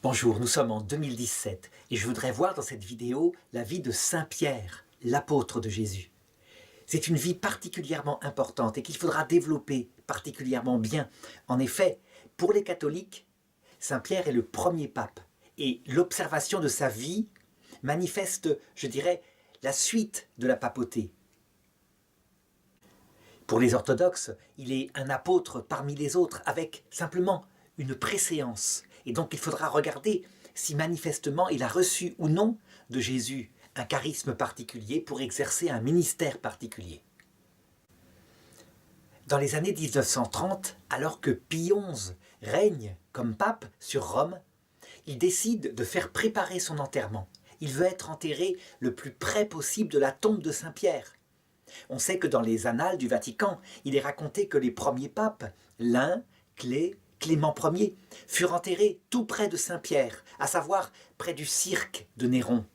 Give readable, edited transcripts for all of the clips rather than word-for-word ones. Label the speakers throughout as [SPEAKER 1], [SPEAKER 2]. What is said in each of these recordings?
[SPEAKER 1] Bonjour, nous sommes en 2017 et je voudrais voir dans cette vidéo la vie de Saint Pierre, l'apôtre de Jésus. C'est une vie particulièrement importante et qu'il faudra développer particulièrement bien. En effet, pour les catholiques, Saint Pierre est le premier pape et l'observation de sa vie manifeste, je dirais, la suite de la papauté. Pour les orthodoxes, il est un apôtre parmi les autres avec simplement une préséance. Et donc il faudra regarder si manifestement il a reçu ou non de Jésus un charisme particulier pour exercer un ministère particulier. Dans les années 1930, alors que Pie XI règne comme pape sur Rome, il décide de faire préparer son enterrement. Il veut être enterré le plus près possible de la tombe de Saint Pierre. On sait que dans les annales du Vatican, il est raconté que les premiers papes, l'un, Clément Ier, furent enterrés tout près de Saint-Pierre, à savoir près du cirque de Néron,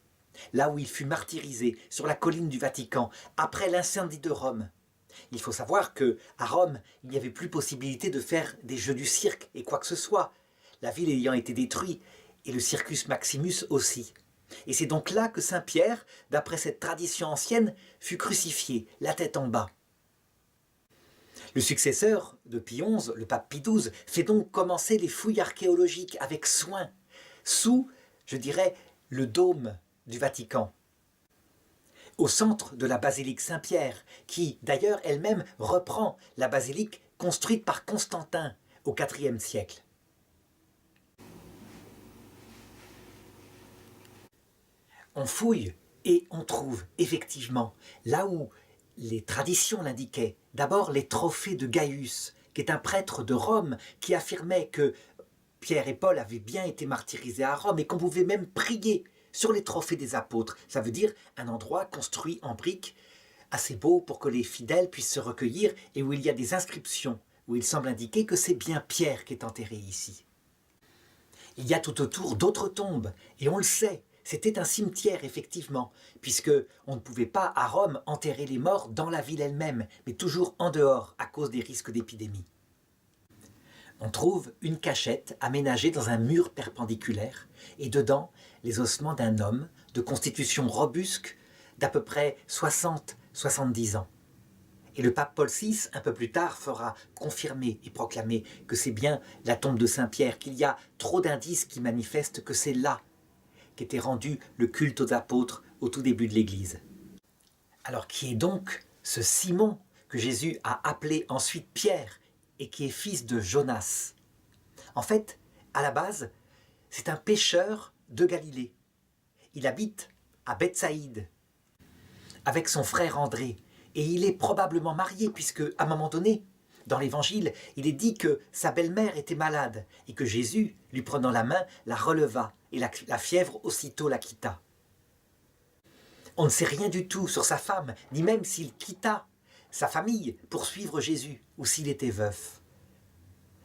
[SPEAKER 1] là où il fut martyrisé, sur la colline du Vatican, après l'incendie de Rome. Il faut savoir qu'à Rome, il n'y avait plus possibilité de faire des jeux du cirque et quoi que ce soit, la ville ayant été détruite, et le Circus Maximus aussi. Et c'est donc là que Saint-Pierre, d'après cette tradition ancienne, fut crucifié, la tête en bas. Le successeur de Pie XI, le pape Pie XII, fait donc commencer les fouilles archéologiques avec soin, sous, je dirais, le dôme du Vatican, au centre de la basilique Saint-Pierre, qui d'ailleurs elle-même reprend la basilique construite par Constantin au IVe siècle. On fouille et on trouve effectivement, là où les traditions l'indiquaient, d'abord les trophées de Gaius, qui est un prêtre de Rome qui affirmait que Pierre et Paul avaient bien été martyrisés à Rome et qu'on pouvait même prier sur les trophées des apôtres. Ça veut dire un endroit construit en briques assez beau pour que les fidèles puissent se recueillir et où il y a des inscriptions, où il semble indiquer que c'est bien Pierre qui est enterré ici. Il y a tout autour d'autres tombes et on le sait. C'était un cimetière, effectivement, puisque on ne pouvait pas, à Rome, enterrer les morts dans la ville elle-même, mais toujours en dehors, à cause des risques d'épidémie. On trouve une cachette aménagée dans un mur perpendiculaire, et dedans, les ossements d'un homme de constitution robuste, d'à peu près 60-70 ans. Et le pape Paul VI, un peu plus tard, fera confirmer et proclamer que c'est bien la tombe de Saint-Pierre, qu'il y a trop d'indices qui manifestent que c'est là qu'était rendu le culte aux apôtres au tout début de l'Église. Alors qui est donc ce Simon que Jésus a appelé ensuite Pierre et qui est fils de Jonas? En fait, à la base, c'est un pêcheur de Galilée. Il habite à Bethsaïde avec son frère André et il est probablement marié puisque, à un moment donné, dans l'Évangile, il est dit que sa belle-mère était malade et que Jésus, lui prenant la main, la releva et la fièvre aussitôt la quitta. On ne sait rien du tout sur sa femme, ni même s'il quitta sa famille pour suivre Jésus ou s'il était veuf.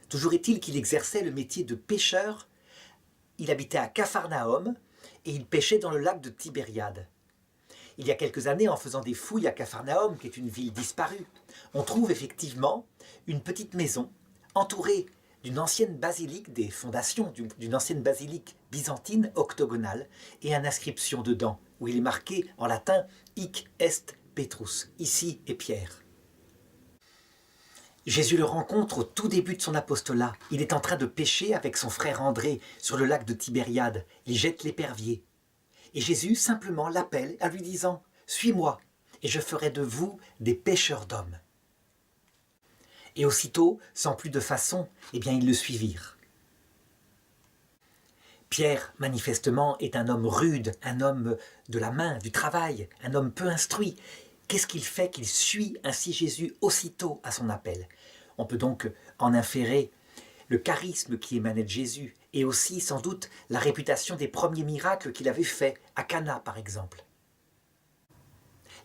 [SPEAKER 1] Toujours est-il qu'il exerçait le métier de pêcheur. Il habitait à Capharnaüm et il pêchait dans le lac de Tibériade. Il y a quelques années, en faisant des fouilles à Capharnaüm, qui est une ville disparue, on trouve effectivement une petite maison entourée d'une ancienne basilique, des fondations d'une ancienne basilique byzantine octogonale, et une inscription dedans, où il est marqué en latin « Hic est Petrus », ici est Pierre. Jésus le rencontre au tout début de son apostolat. Il est en train de pêcher avec son frère André sur le lac de Tibériade. Il jette l'épervier. Et Jésus simplement l'appelle en lui disant « Suis-moi, et je ferai de vous des pêcheurs d'hommes. » Et aussitôt, sans plus de façon, eh bien ils le suivirent. Pierre, manifestement, est un homme rude, un homme de la main, du travail, un homme peu instruit. Qu'est-ce qu'il fait qu'il suit ainsi Jésus aussitôt à son appel? On peut donc en inférer le charisme qui émanait de Jésus, et aussi sans doute la réputation des premiers miracles qu'il avait faits, à Cana par exemple.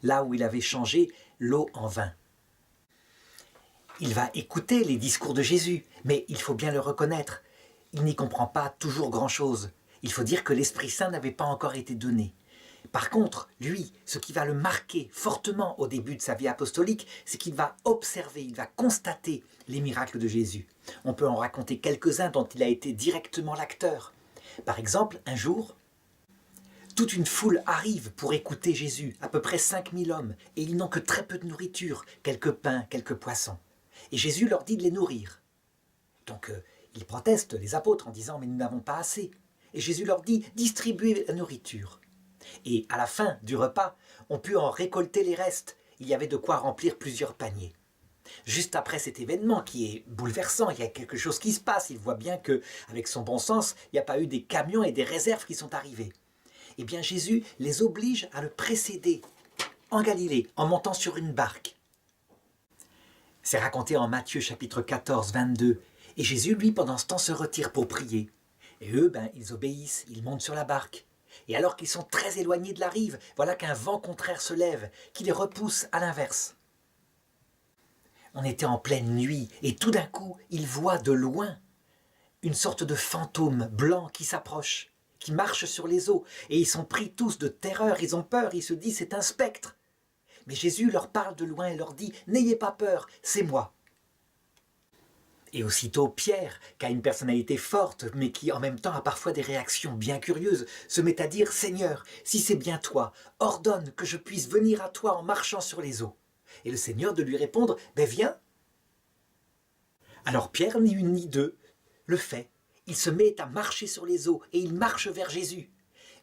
[SPEAKER 1] Là où il avait changé l'eau en vin. Il va écouter les discours de Jésus, mais il faut bien le reconnaître, il n'y comprend pas toujours grand-chose. Il faut dire que l'Esprit Saint n'avait pas encore été donné. Par contre, lui, ce qui va le marquer fortement au début de sa vie apostolique, c'est qu'il va observer, il va constater les miracles de Jésus. On peut en raconter quelques-uns dont il a été directement l'acteur. Par exemple, un jour, toute une foule arrive pour écouter Jésus, à peu près 5000 hommes, et ils n'ont que très peu de nourriture, quelques pains, quelques poissons. Et Jésus leur dit de les nourrir. Donc ils protestent, les apôtres, en disant « mais nous n'avons pas assez ». Et Jésus leur dit « distribuez la nourriture ». Et à la fin du repas, on put en récolter les restes. Il y avait de quoi remplir plusieurs paniers. Juste après cet événement qui est bouleversant, il y a quelque chose qui se passe. Il voit bien qu'avec son bon sens, il n'y a pas eu des camions et des réserves qui sont arrivés. Eh bien Jésus les oblige à le précéder en Galilée, en montant sur une barque. C'est raconté en Matthieu chapitre 14, 22. Et Jésus, lui, pendant ce temps, se retire pour prier. Et eux, ils obéissent, ils montent sur la barque. Et alors qu'ils sont très éloignés de la rive, voilà qu'un vent contraire se lève, qui les repousse à l'inverse. On était en pleine nuit, et tout d'un coup, ils voient de loin une sorte de fantôme blanc qui s'approche, qui marche sur les eaux. Et ils sont pris tous de terreur, ils ont peur, ils se disent c'est un spectre. Mais Jésus leur parle de loin et leur dit « N'ayez pas peur, c'est moi ». Et aussitôt Pierre, qui a une personnalité forte, mais qui en même temps a parfois des réactions bien curieuses, se met à dire « Seigneur, si c'est bien toi, ordonne que je puisse venir à toi en marchant sur les eaux. » Et le Seigneur de lui répondre « Viens ». Alors Pierre, ni une ni deux, le fait. Il se met à marcher sur les eaux et il marche vers Jésus.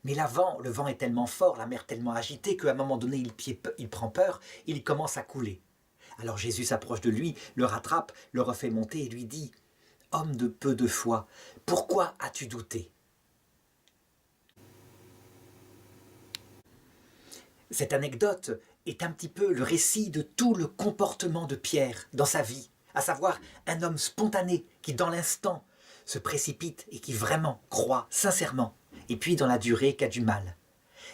[SPEAKER 1] Mais le vent est tellement fort, la mer tellement agitée qu'à un moment donné, il prend peur, il commence à couler. Alors Jésus s'approche de lui, le rattrape, le refait monter et lui dit « Homme de peu de foi, pourquoi as-tu douté ?» Cette anecdote est un petit peu le récit de tout le comportement de Pierre dans sa vie, à savoir un homme spontané qui dans l'instant se précipite et qui vraiment croit sincèrement, et puis dans la durée qui a du mal.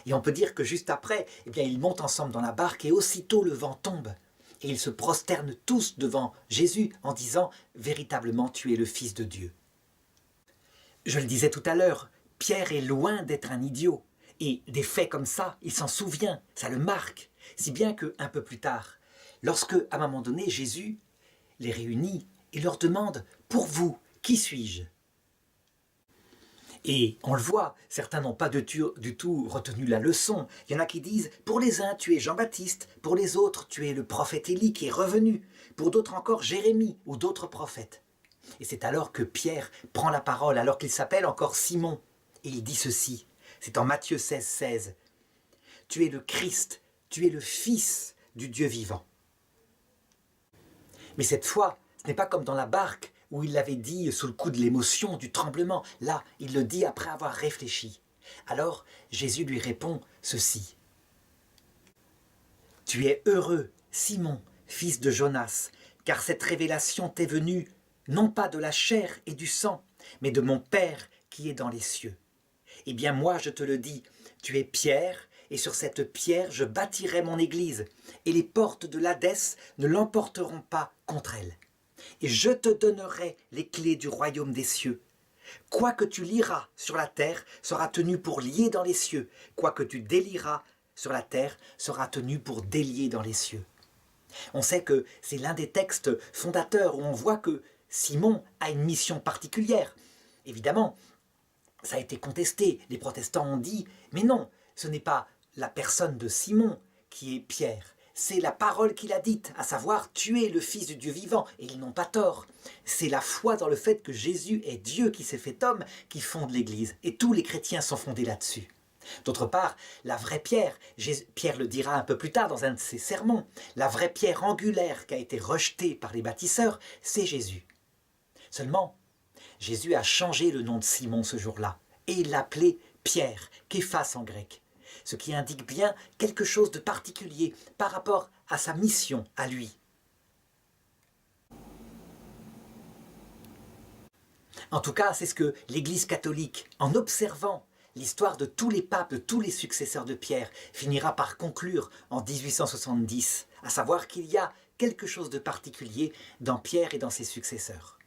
[SPEAKER 1] Et on peut dire que juste après, ils montent ensemble dans la barque et aussitôt le vent tombe. Et ils se prosternent tous devant Jésus en disant « Véritablement, tu es le Fils de Dieu ». Je le disais tout à l'heure, Pierre est loin d'être un idiot. Et des faits comme ça, il s'en souvient, ça le marque. Si bien qu'un peu plus tard, lorsque, à un moment donné, Jésus les réunit et leur demande « Pour vous, qui suis-je » Et on le voit, certains n'ont pas du tout retenu la leçon. Il y en a qui disent, pour les uns, tu es Jean-Baptiste, pour les autres, tu es le prophète Élie qui est revenu, pour d'autres encore, Jérémie ou d'autres prophètes. Et c'est alors que Pierre prend la parole, alors qu'il s'appelle encore Simon, et il dit ceci, c'est en Matthieu 16, 16. Tu es le Christ, tu es le Fils du Dieu vivant. Mais cette fois, ce n'est pas comme dans la barque, où il l'avait dit sous le coup de l'émotion, du tremblement. Là, il le dit après avoir réfléchi. Alors, Jésus lui répond ceci. « Tu es heureux, Simon, fils de Jonas, car cette révélation t'est venue, non pas de la chair et du sang, mais de mon Père qui est dans les cieux. Eh bien moi, je te le dis, tu es Pierre, et sur cette pierre, je bâtirai mon église, et les portes de l'Hadès ne l'emporteront pas contre elle. Et je te donnerai les clés du royaume des cieux. Quoi que tu lieras sur la terre sera tenu pour lier dans les cieux. Quoi que tu délieras sur la terre sera tenu pour délier dans les cieux. » On sait que c'est l'un des textes fondateurs où on voit que Simon a une mission particulière. Évidemment, ça a été contesté. Les protestants ont dit « Mais non, ce n'est pas la personne de Simon qui est Pierre. » C'est la parole qu'il a dite, à savoir « Tu es le Fils du Dieu vivant » et ils n'ont pas tort. C'est la foi dans le fait que Jésus est Dieu qui s'est fait homme qui fonde l'Église et tous les chrétiens sont fondés là-dessus. D'autre part, la vraie pierre, Pierre le dira un peu plus tard dans un de ses sermons, la vraie pierre angulaire qui a été rejetée par les bâtisseurs, c'est Jésus. Seulement, Jésus a changé le nom de Simon ce jour-là et il l'appelait Pierre, Képhas en grec. Ce qui indique bien quelque chose de particulier par rapport à sa mission à lui. En tout cas, c'est ce que l'Église catholique, en observant l'histoire de tous les papes, de tous les successeurs de Pierre, finira par conclure en 1870, à savoir qu'il y a quelque chose de particulier dans Pierre et dans ses successeurs.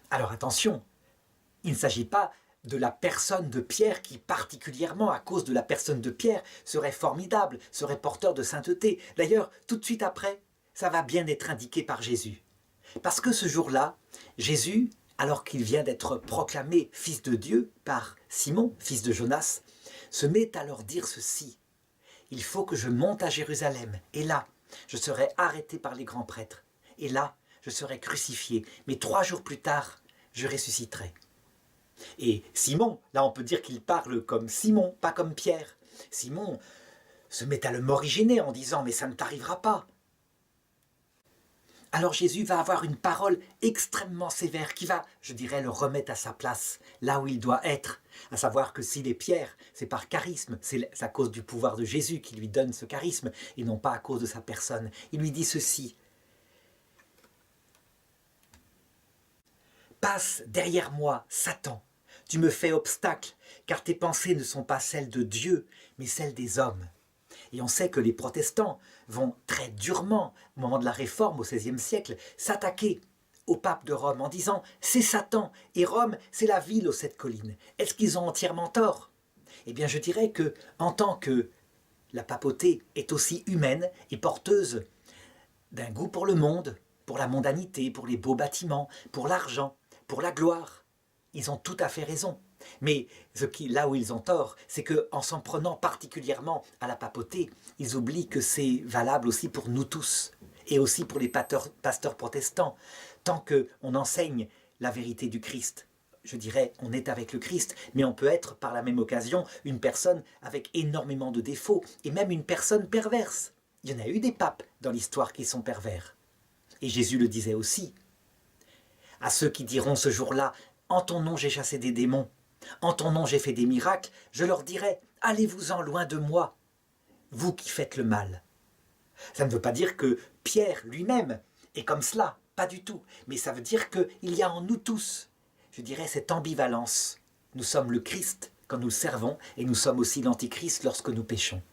[SPEAKER 1] Alors attention, il ne s'agit pas de la personne de Pierre qui particulièrement, à cause de la personne de Pierre, serait formidable, serait porteur de sainteté. D'ailleurs, tout de suite après, ça va bien être indiqué par Jésus. Parce que ce jour-là, Jésus alors qu'il vient d'être proclamé fils de Dieu par Simon, fils de Jonas, se met à leur dire ceci: « Il faut que je monte à Jérusalem, et là, je serai arrêté par les grands prêtres, et là, je serai crucifié, mais 3 jours plus tard, je ressusciterai. » Et Simon, là on peut dire qu'il parle comme Simon, pas comme Pierre. Simon se met à le morigéner en disant « mais ça ne t'arrivera pas ». Alors Jésus va avoir une parole extrêmement sévère qui va, je dirais, le remettre à sa place, là où il doit être. À savoir que s'il est Pierre, c'est par charisme, c'est à cause du pouvoir de Jésus qui lui donne ce charisme, et non pas à cause de sa personne. Il lui dit ceci: « Passe derrière moi, Satan, tu me fais obstacle, car tes pensées ne sont pas celles de Dieu, mais celles des hommes. » Et on sait que les protestants vont très durement, au moment de la Réforme au XVIe siècle, s'attaquer au pape de Rome en disant « c'est Satan, et Rome, c'est la ville aux 7 collines ». Est-ce qu'ils ont entièrement tort? Eh bien, je dirais que, en tant que la papauté est aussi humaine et porteuse d'un goût pour le monde, pour la mondanité, pour les beaux bâtiments, pour l'argent, pour la gloire, ils ont tout à fait raison. Mais là où ils ont tort, c'est qu'en s'en prenant particulièrement à la papauté, ils oublient que c'est valable aussi pour nous tous, et aussi pour les pasteurs protestants. Tant qu'on enseigne la vérité du Christ, je dirais, on est avec le Christ, mais on peut être par la même occasion une personne avec énormément de défauts, et même une personne perverse. Il y en a eu des papes dans l'histoire qui sont pervers. Et Jésus le disait aussi. À ceux qui diront ce jour-là, « En ton nom j'ai chassé des démons, en ton nom j'ai fait des miracles », je leur dirai « Allez-vous-en loin de moi, vous qui faites le mal ». Ça ne veut pas dire que Pierre lui-même est comme cela, pas du tout. Mais ça veut dire qu'il y a en nous tous, je dirais, cette ambivalence. Nous sommes le Christ quand nous le servons, et nous sommes aussi l'Antichrist lorsque nous péchons.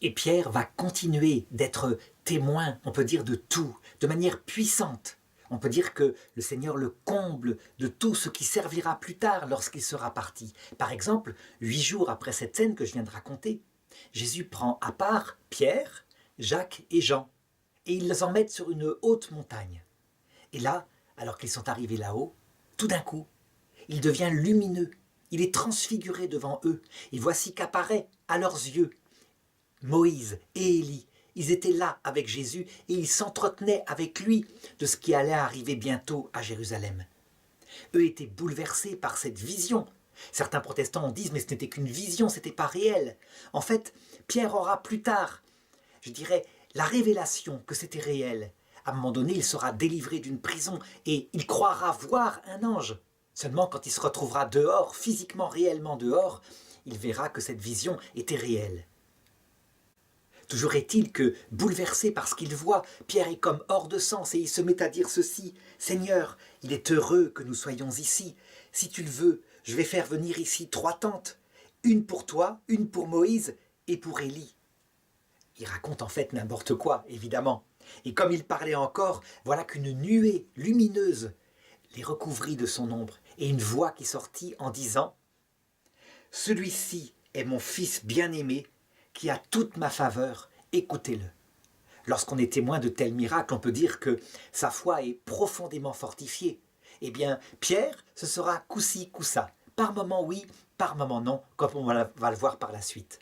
[SPEAKER 1] Et Pierre va continuer d'être témoin, on peut dire, de tout, de manière puissante. On peut dire que le Seigneur le comble de tout ce qui servira plus tard lorsqu'il sera parti. Par exemple, 8 jours après cette scène que je viens de raconter, Jésus prend à part Pierre, Jacques et Jean, et ils les emmènent sur une haute montagne. Et là, alors qu'ils sont arrivés là-haut, tout d'un coup, il devient lumineux, il est transfiguré devant eux, et voici qu'apparaît à leurs yeux Moïse et Élie. Ils étaient là avec Jésus et ils s'entretenaient avec lui de ce qui allait arriver bientôt à Jérusalem. Eux étaient bouleversés par cette vision. Certains protestants disent mais ce n'était qu'une vision, ce n'était pas réel. En fait, Pierre aura plus tard, je dirais, la révélation que c'était réel. À un moment donné, il sera délivré d'une prison et il croira voir un ange. Seulement quand il se retrouvera dehors, physiquement, réellement dehors, il verra que cette vision était réelle. Toujours est-il que, bouleversé par ce qu'il voit, Pierre est comme hors de sens et il se met à dire ceci: « Seigneur, il est heureux que nous soyons ici. Si tu le veux, je vais faire venir ici 3 tentes, une pour toi, une pour Moïse et pour Élie. » Il raconte en fait n'importe quoi, évidemment. Et comme il parlait encore, voilà qu'une nuée lumineuse les recouvrit de son ombre et une voix qui sortit en disant: « Celui-ci est mon fils bien-aimé, qui a toute ma faveur, écoutez-le. » Lorsqu'on est témoin de tels miracles, on peut dire que sa foi est profondément fortifiée. Eh bien, Pierre, ce sera coup-ci, coup-ça. Par moment oui, par moment non, comme on va le voir par la suite.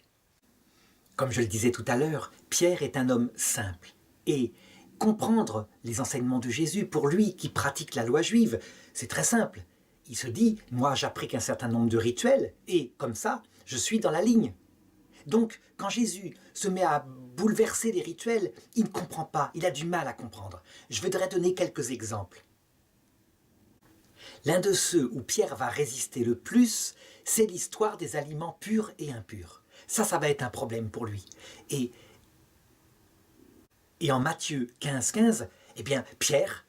[SPEAKER 1] Comme je le disais tout à l'heure, Pierre est un homme simple. Et comprendre les enseignements de Jésus, pour lui qui pratique la loi juive, c'est très simple. Il se dit, moi j'applique un certain nombre de rituels, et comme ça, je suis dans la ligne. Donc, quand Jésus se met à bouleverser les rituels, il ne comprend pas, il a du mal à comprendre. Je voudrais donner quelques exemples. L'un de ceux où Pierre va résister le plus, c'est l'histoire des aliments purs et impurs. Ça va être un problème pour lui. Et en Matthieu 15, eh bien, Pierre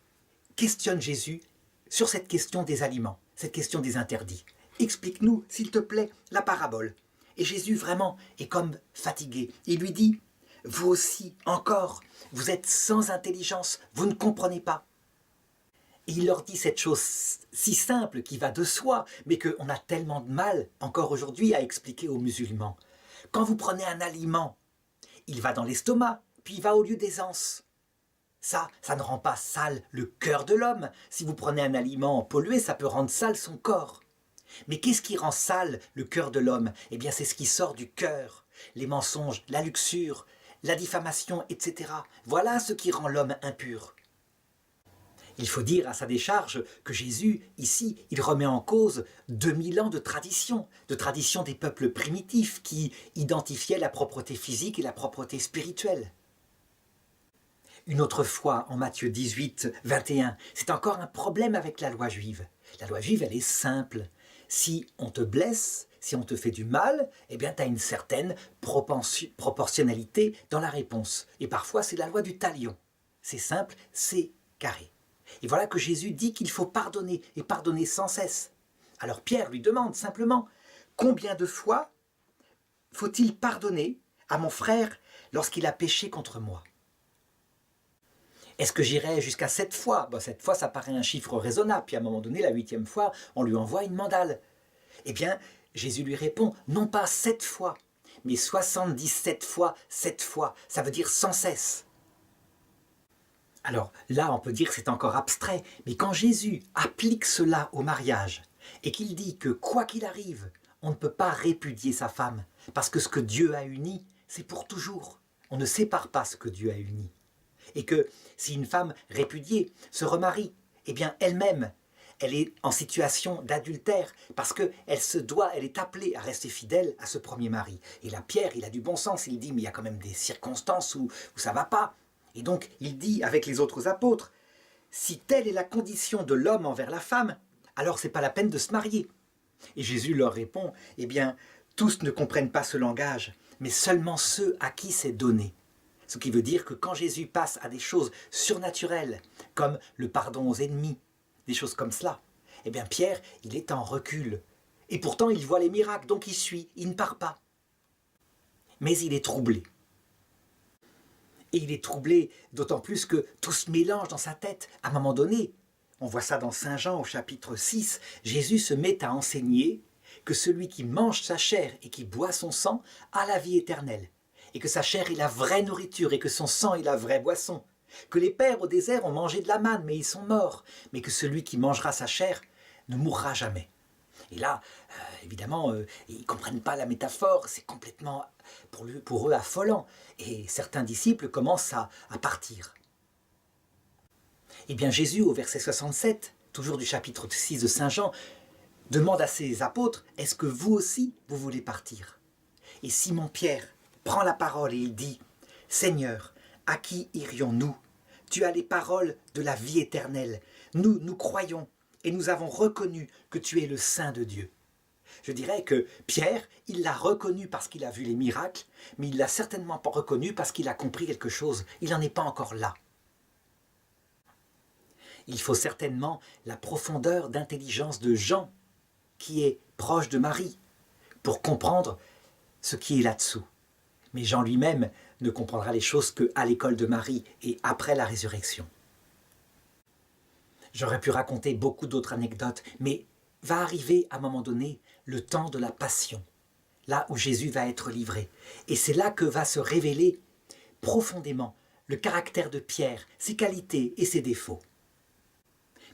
[SPEAKER 1] questionne Jésus sur cette question des aliments, cette question des interdits. Explique-nous, s'il te plaît, la parabole. Et Jésus vraiment est comme fatigué. Il lui dit, vous aussi, encore, vous êtes sans intelligence, vous ne comprenez pas. Et il leur dit cette chose si simple qui va de soi, mais qu'on a tellement de mal, encore aujourd'hui, à expliquer aux musulmans. Quand vous prenez un aliment, il va dans l'estomac, puis il va au lieu des anses. Ça ne rend pas sale le cœur de l'homme. Si vous prenez un aliment pollué, ça peut rendre sale son corps. Mais qu'est-ce qui rend sale le cœur de l'homme? Eh bien, c'est ce qui sort du cœur. Les mensonges, la luxure, la diffamation, etc. Voilà ce qui rend l'homme impur. Il faut dire à sa décharge que Jésus, ici, il remet en cause 2000 ans de tradition des peuples primitifs qui identifiaient la propreté physique et la propreté spirituelle. Une autre fois, en Matthieu 18, 21, c'est encore un problème avec la loi juive. La loi juive, elle est simple. Si on te blesse, si on te fait du mal, eh bien, tu as une certaine proportionnalité dans la réponse. Et parfois, c'est la loi du talion. C'est simple, c'est carré. Et voilà que Jésus dit qu'il faut pardonner, et pardonner sans cesse. Alors Pierre lui demande simplement, combien de fois faut-il pardonner à mon frère lorsqu'il a péché contre moi? Est-ce que j'irai jusqu'à 7 fois? 7 fois, ça paraît un chiffre raisonnable. Puis à un moment donné, la 8e fois, on lui envoie une mandale. Eh bien, Jésus lui répond, non pas 7 fois, mais 77 fois 7 fois. Ça veut dire sans cesse. Alors là, on peut dire que c'est encore abstrait, mais quand Jésus applique cela au mariage et qu'il dit que quoi qu'il arrive, on ne peut pas répudier sa femme, parce que ce que Dieu a uni, c'est pour toujours. On ne sépare pas ce que Dieu a uni. Et que si une femme répudiée se remarie, eh bien elle-même, elle est en situation d'adultère, parce qu'elle elle est appelée à rester fidèle à ce premier mari. Et là, Pierre, il a du bon sens, il dit, mais il y a quand même des circonstances où ça ne va pas. Et donc, il dit avec les autres apôtres, si telle est la condition de l'homme envers la femme, alors ce n'est pas la peine de se marier. Et Jésus leur répond, eh bien, tous ne comprennent pas ce langage, mais seulement ceux à qui c'est donné. Ce qui veut dire que quand Jésus passe à des choses surnaturelles, comme le pardon aux ennemis, des choses comme cela, eh bien Pierre, il est en recul. Et pourtant, il voit les miracles, donc il suit, il ne part pas. Mais il est troublé. Et il est troublé d'autant plus que tout se mélange dans sa tête. À un moment donné, on voit ça dans Saint Jean au chapitre 6, Jésus se met à enseigner que celui qui mange sa chair et qui boit son sang a la vie éternelle. Et que sa chair est la vraie nourriture et que son sang est la vraie boisson. Que les pères au désert ont mangé de la manne, mais ils sont morts. Mais que celui qui mangera sa chair ne mourra jamais. Et là, évidemment, ils ne comprennent pas la métaphore, c'est complètement pour eux affolant. Et certains disciples commencent à partir. Eh bien Jésus, au verset 67, toujours du chapitre 6 de Saint Jean, demande à ses apôtres, est-ce que vous aussi, vous voulez partir? Et Simon-Pierre prend la parole et il dit, Seigneur, à qui irions-nous? Tu as les paroles de la vie éternelle. Nous croyons et nous avons reconnu que tu es le Saint de Dieu. Je dirais que Pierre, il l'a reconnu parce qu'il a vu les miracles, mais il ne l'a certainement pas reconnu parce qu'il a compris quelque chose. Il n'en est pas encore là. Il faut certainement la profondeur d'intelligence de Jean, qui est proche de Marie, pour comprendre ce qui est là-dessous. Mais Jean lui-même ne comprendra les choses qu'à l'école de Marie et après la résurrection. J'aurais pu raconter beaucoup d'autres anecdotes, mais va arriver à un moment donné le temps de la passion, là où Jésus va être livré. Et c'est là que va se révéler profondément le caractère de Pierre, ses qualités et ses défauts.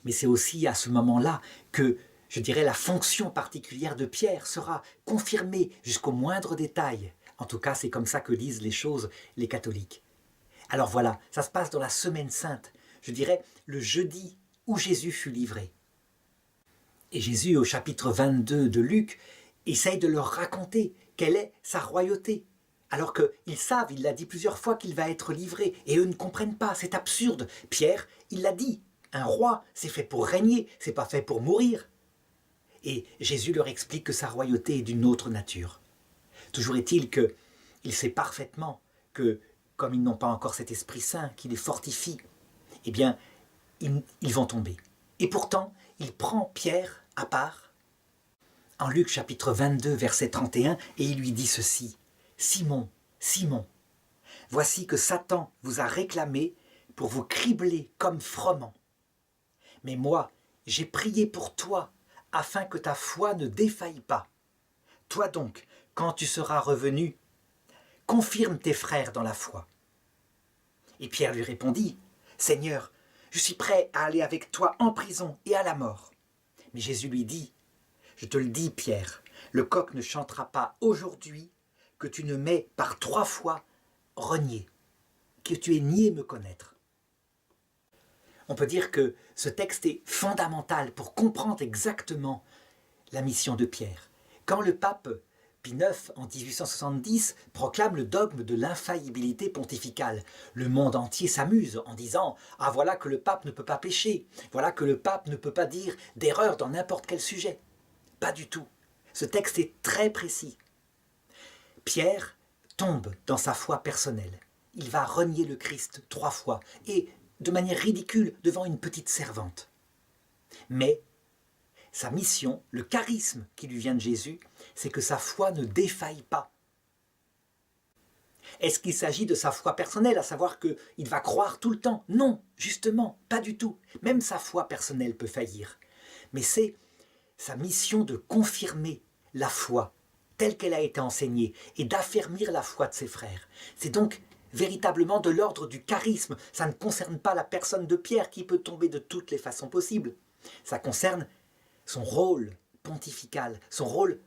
[SPEAKER 1] Mais c'est aussi à ce moment-là que, je dirais, la fonction particulière de Pierre sera confirmée jusqu'au moindre détail. En tout cas, c'est comme ça que lisent les choses les catholiques. Alors voilà, ça se passe dans la Semaine Sainte, je dirais le jeudi où Jésus fut livré. Et Jésus, au chapitre 22 de Luc, essaye de leur raconter quelle est sa royauté. Alors qu'ils savent, il l'a dit plusieurs fois qu'il va être livré, et eux ne comprennent pas, c'est absurde. Pierre, il l'a dit, un roi, c'est fait pour régner, c'est pas fait pour mourir. Et Jésus leur explique que sa royauté est d'une autre nature. Toujours est-il qu'il sait parfaitement que, comme ils n'ont pas encore cet Esprit Saint qui les fortifie, eh bien, ils vont tomber. Et pourtant, il prend Pierre à part, en Luc chapitre 22, verset 31, et il lui dit ceci, « Simon, Simon, voici que Satan vous a réclamé pour vous cribler comme froment. Mais moi, j'ai prié pour toi, afin que ta foi ne défaille pas. Toi donc, quand tu seras revenu, confirme tes frères dans la foi. » Et Pierre lui répondit, « « Seigneur, je suis prêt à aller avec toi en prison et à la mort. » Mais Jésus lui dit « Je te le dis, Pierre, le coq ne chantera pas aujourd'hui que tu ne m'aies par 3 fois renié, que tu aies nié me connaître. » On peut dire que ce texte est fondamental pour comprendre exactement la mission de Pierre. Quand le pape Pie IX, en 1870, proclame le dogme de l'infaillibilité pontificale, le monde entier s'amuse en disant « Ah, voilà que le pape ne peut pas pécher, voilà que le pape ne peut pas dire d'erreur dans n'importe quel sujet. » Pas du tout. Ce texte est très précis. Pierre tombe dans sa foi personnelle. Il va renier le Christ 3 fois, et de manière ridicule devant une petite servante. Mais sa mission, le charisme qui lui vient de Jésus, c'est que sa foi ne défaille pas. Est-ce qu'il s'agit de sa foi personnelle, à savoir qu'il va croire tout le temps? Non, justement, pas du tout. Même sa foi personnelle peut faillir. Mais c'est sa mission de confirmer la foi telle qu'elle a été enseignée et d'affermir la foi de ses frères. C'est donc véritablement de l'ordre du charisme. Ça ne concerne pas la personne de Pierre qui peut tomber de toutes les façons possibles. Ça concerne son rôle pontifical, son rôle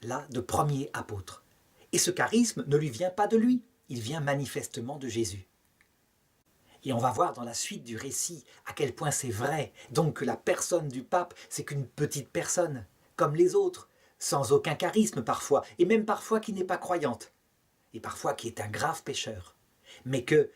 [SPEAKER 1] là de premier apôtre. Et ce charisme ne lui vient pas de lui, il vient manifestement de Jésus. Et on va voir dans la suite du récit à quel point c'est vrai, donc que la personne du pape, c'est qu'une petite personne, comme les autres, sans aucun charisme parfois, et même parfois qui n'est pas croyante, et parfois qui est un grave pécheur. Mais que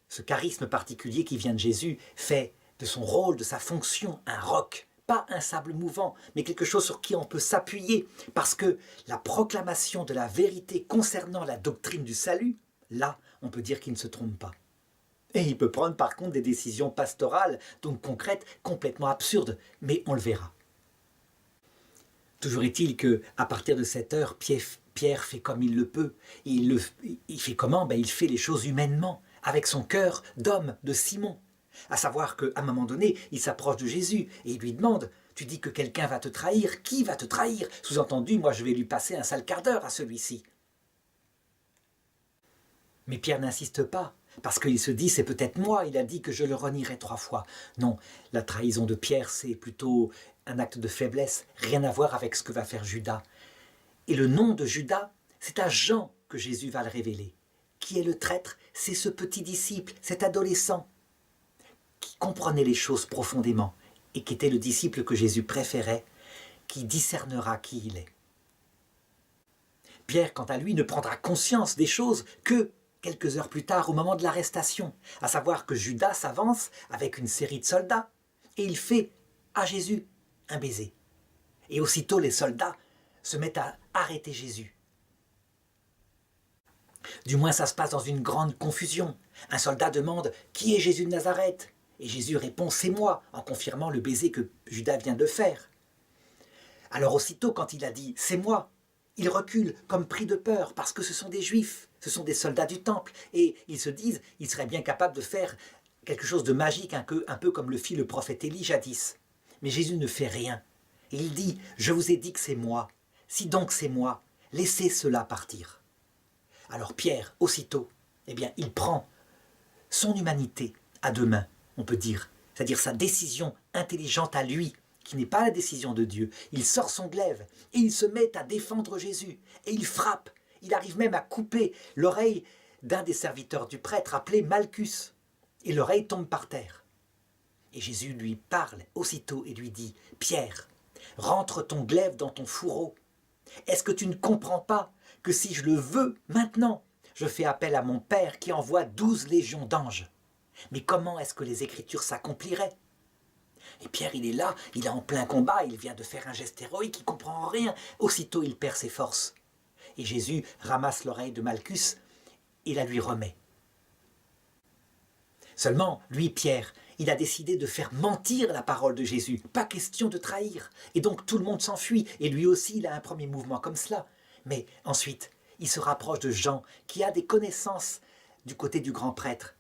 [SPEAKER 1] ce charisme particulier qui vient de Jésus fait de son rôle, de sa fonction, un roc, pas un sable mouvant, mais quelque chose sur qui on peut s'appuyer, parce que la proclamation de la vérité concernant la doctrine du salut, là, on peut dire qu'il ne se trompe pas. Et il peut prendre par contre des décisions pastorales, donc concrètes, complètement absurdes, mais on le verra. Toujours est-il qu'à partir de cette heure, Pierre fait comme il le peut. Il fait comment? Il fait les choses humainement, avec son cœur d'homme, de Simon. À savoir qu'à un moment donné, il s'approche de Jésus et il lui demande « Tu dis que quelqu'un va te trahir, qui va te trahir ?» Sous-entendu, moi je vais lui passer un sale quart d'heure à celui-ci. Mais Pierre n'insiste pas, parce qu'il se dit « C'est peut-être moi, il a dit que je le renierai 3 fois. » Non, la trahison de Pierre, c'est plutôt un acte de faiblesse, rien à voir avec ce que va faire Judas. Et le nom de Judas, c'est à Jean que Jésus va le révéler. Qui est le traître? C'est ce petit disciple, cet adolescent, qui comprenait les choses profondément et qui était le disciple que Jésus préférait, qui discernera qui il est. Pierre, quant à lui, ne prendra conscience des choses que quelques heures plus tard, au moment de l'arrestation, à savoir que Judas s'avance avec une série de soldats et il fait à Jésus un baiser. Et aussitôt les soldats se mettent à arrêter Jésus. Du moins ça se passe dans une grande confusion. Un soldat demande « Qui est Jésus de Nazareth ?» Et Jésus répond « C'est moi », en confirmant le baiser que Judas vient de faire. Alors aussitôt quand il a dit « C'est moi », il recule comme pris de peur parce que ce sont des Juifs, ce sont des soldats du temple et ils se disent « Il serait bien capable de faire quelque chose de magique, un peu comme le fit le prophète Élie jadis. » Mais Jésus ne fait rien. Et il dit « Je vous ai dit que c'est moi. Si donc c'est moi, laissez cela partir. » Alors Pierre, aussitôt, il prend son humanité à 2 mains, on peut dire, c'est-à-dire sa décision intelligente à lui, qui n'est pas la décision de Dieu. Il sort son glaive et il se met à défendre Jésus. Et il frappe, il arrive même à couper l'oreille d'un des serviteurs du prêtre appelé Malchus. Et l'oreille tombe par terre. Et Jésus lui parle aussitôt et lui dit « Pierre, rentre ton glaive dans ton fourreau. Est-ce que tu ne comprends pas que si je le veux maintenant, je fais appel à mon Père qui envoie 12 légions d'anges? Mais comment est-ce que les Écritures s'accompliraient ?» Et Pierre, il est là, il est en plein combat, il vient de faire un geste héroïque, il ne comprend rien. Aussitôt, il perd ses forces. Et Jésus ramasse l'oreille de Malchus et la lui remet. Seulement, lui, Pierre, il a décidé de faire mentir la parole de Jésus. Pas question de trahir. Et donc, tout le monde s'enfuit. Et lui aussi, il a un premier mouvement comme cela. Mais ensuite, il se rapproche de Jean, qui a des connaissances du côté du grand prêtre.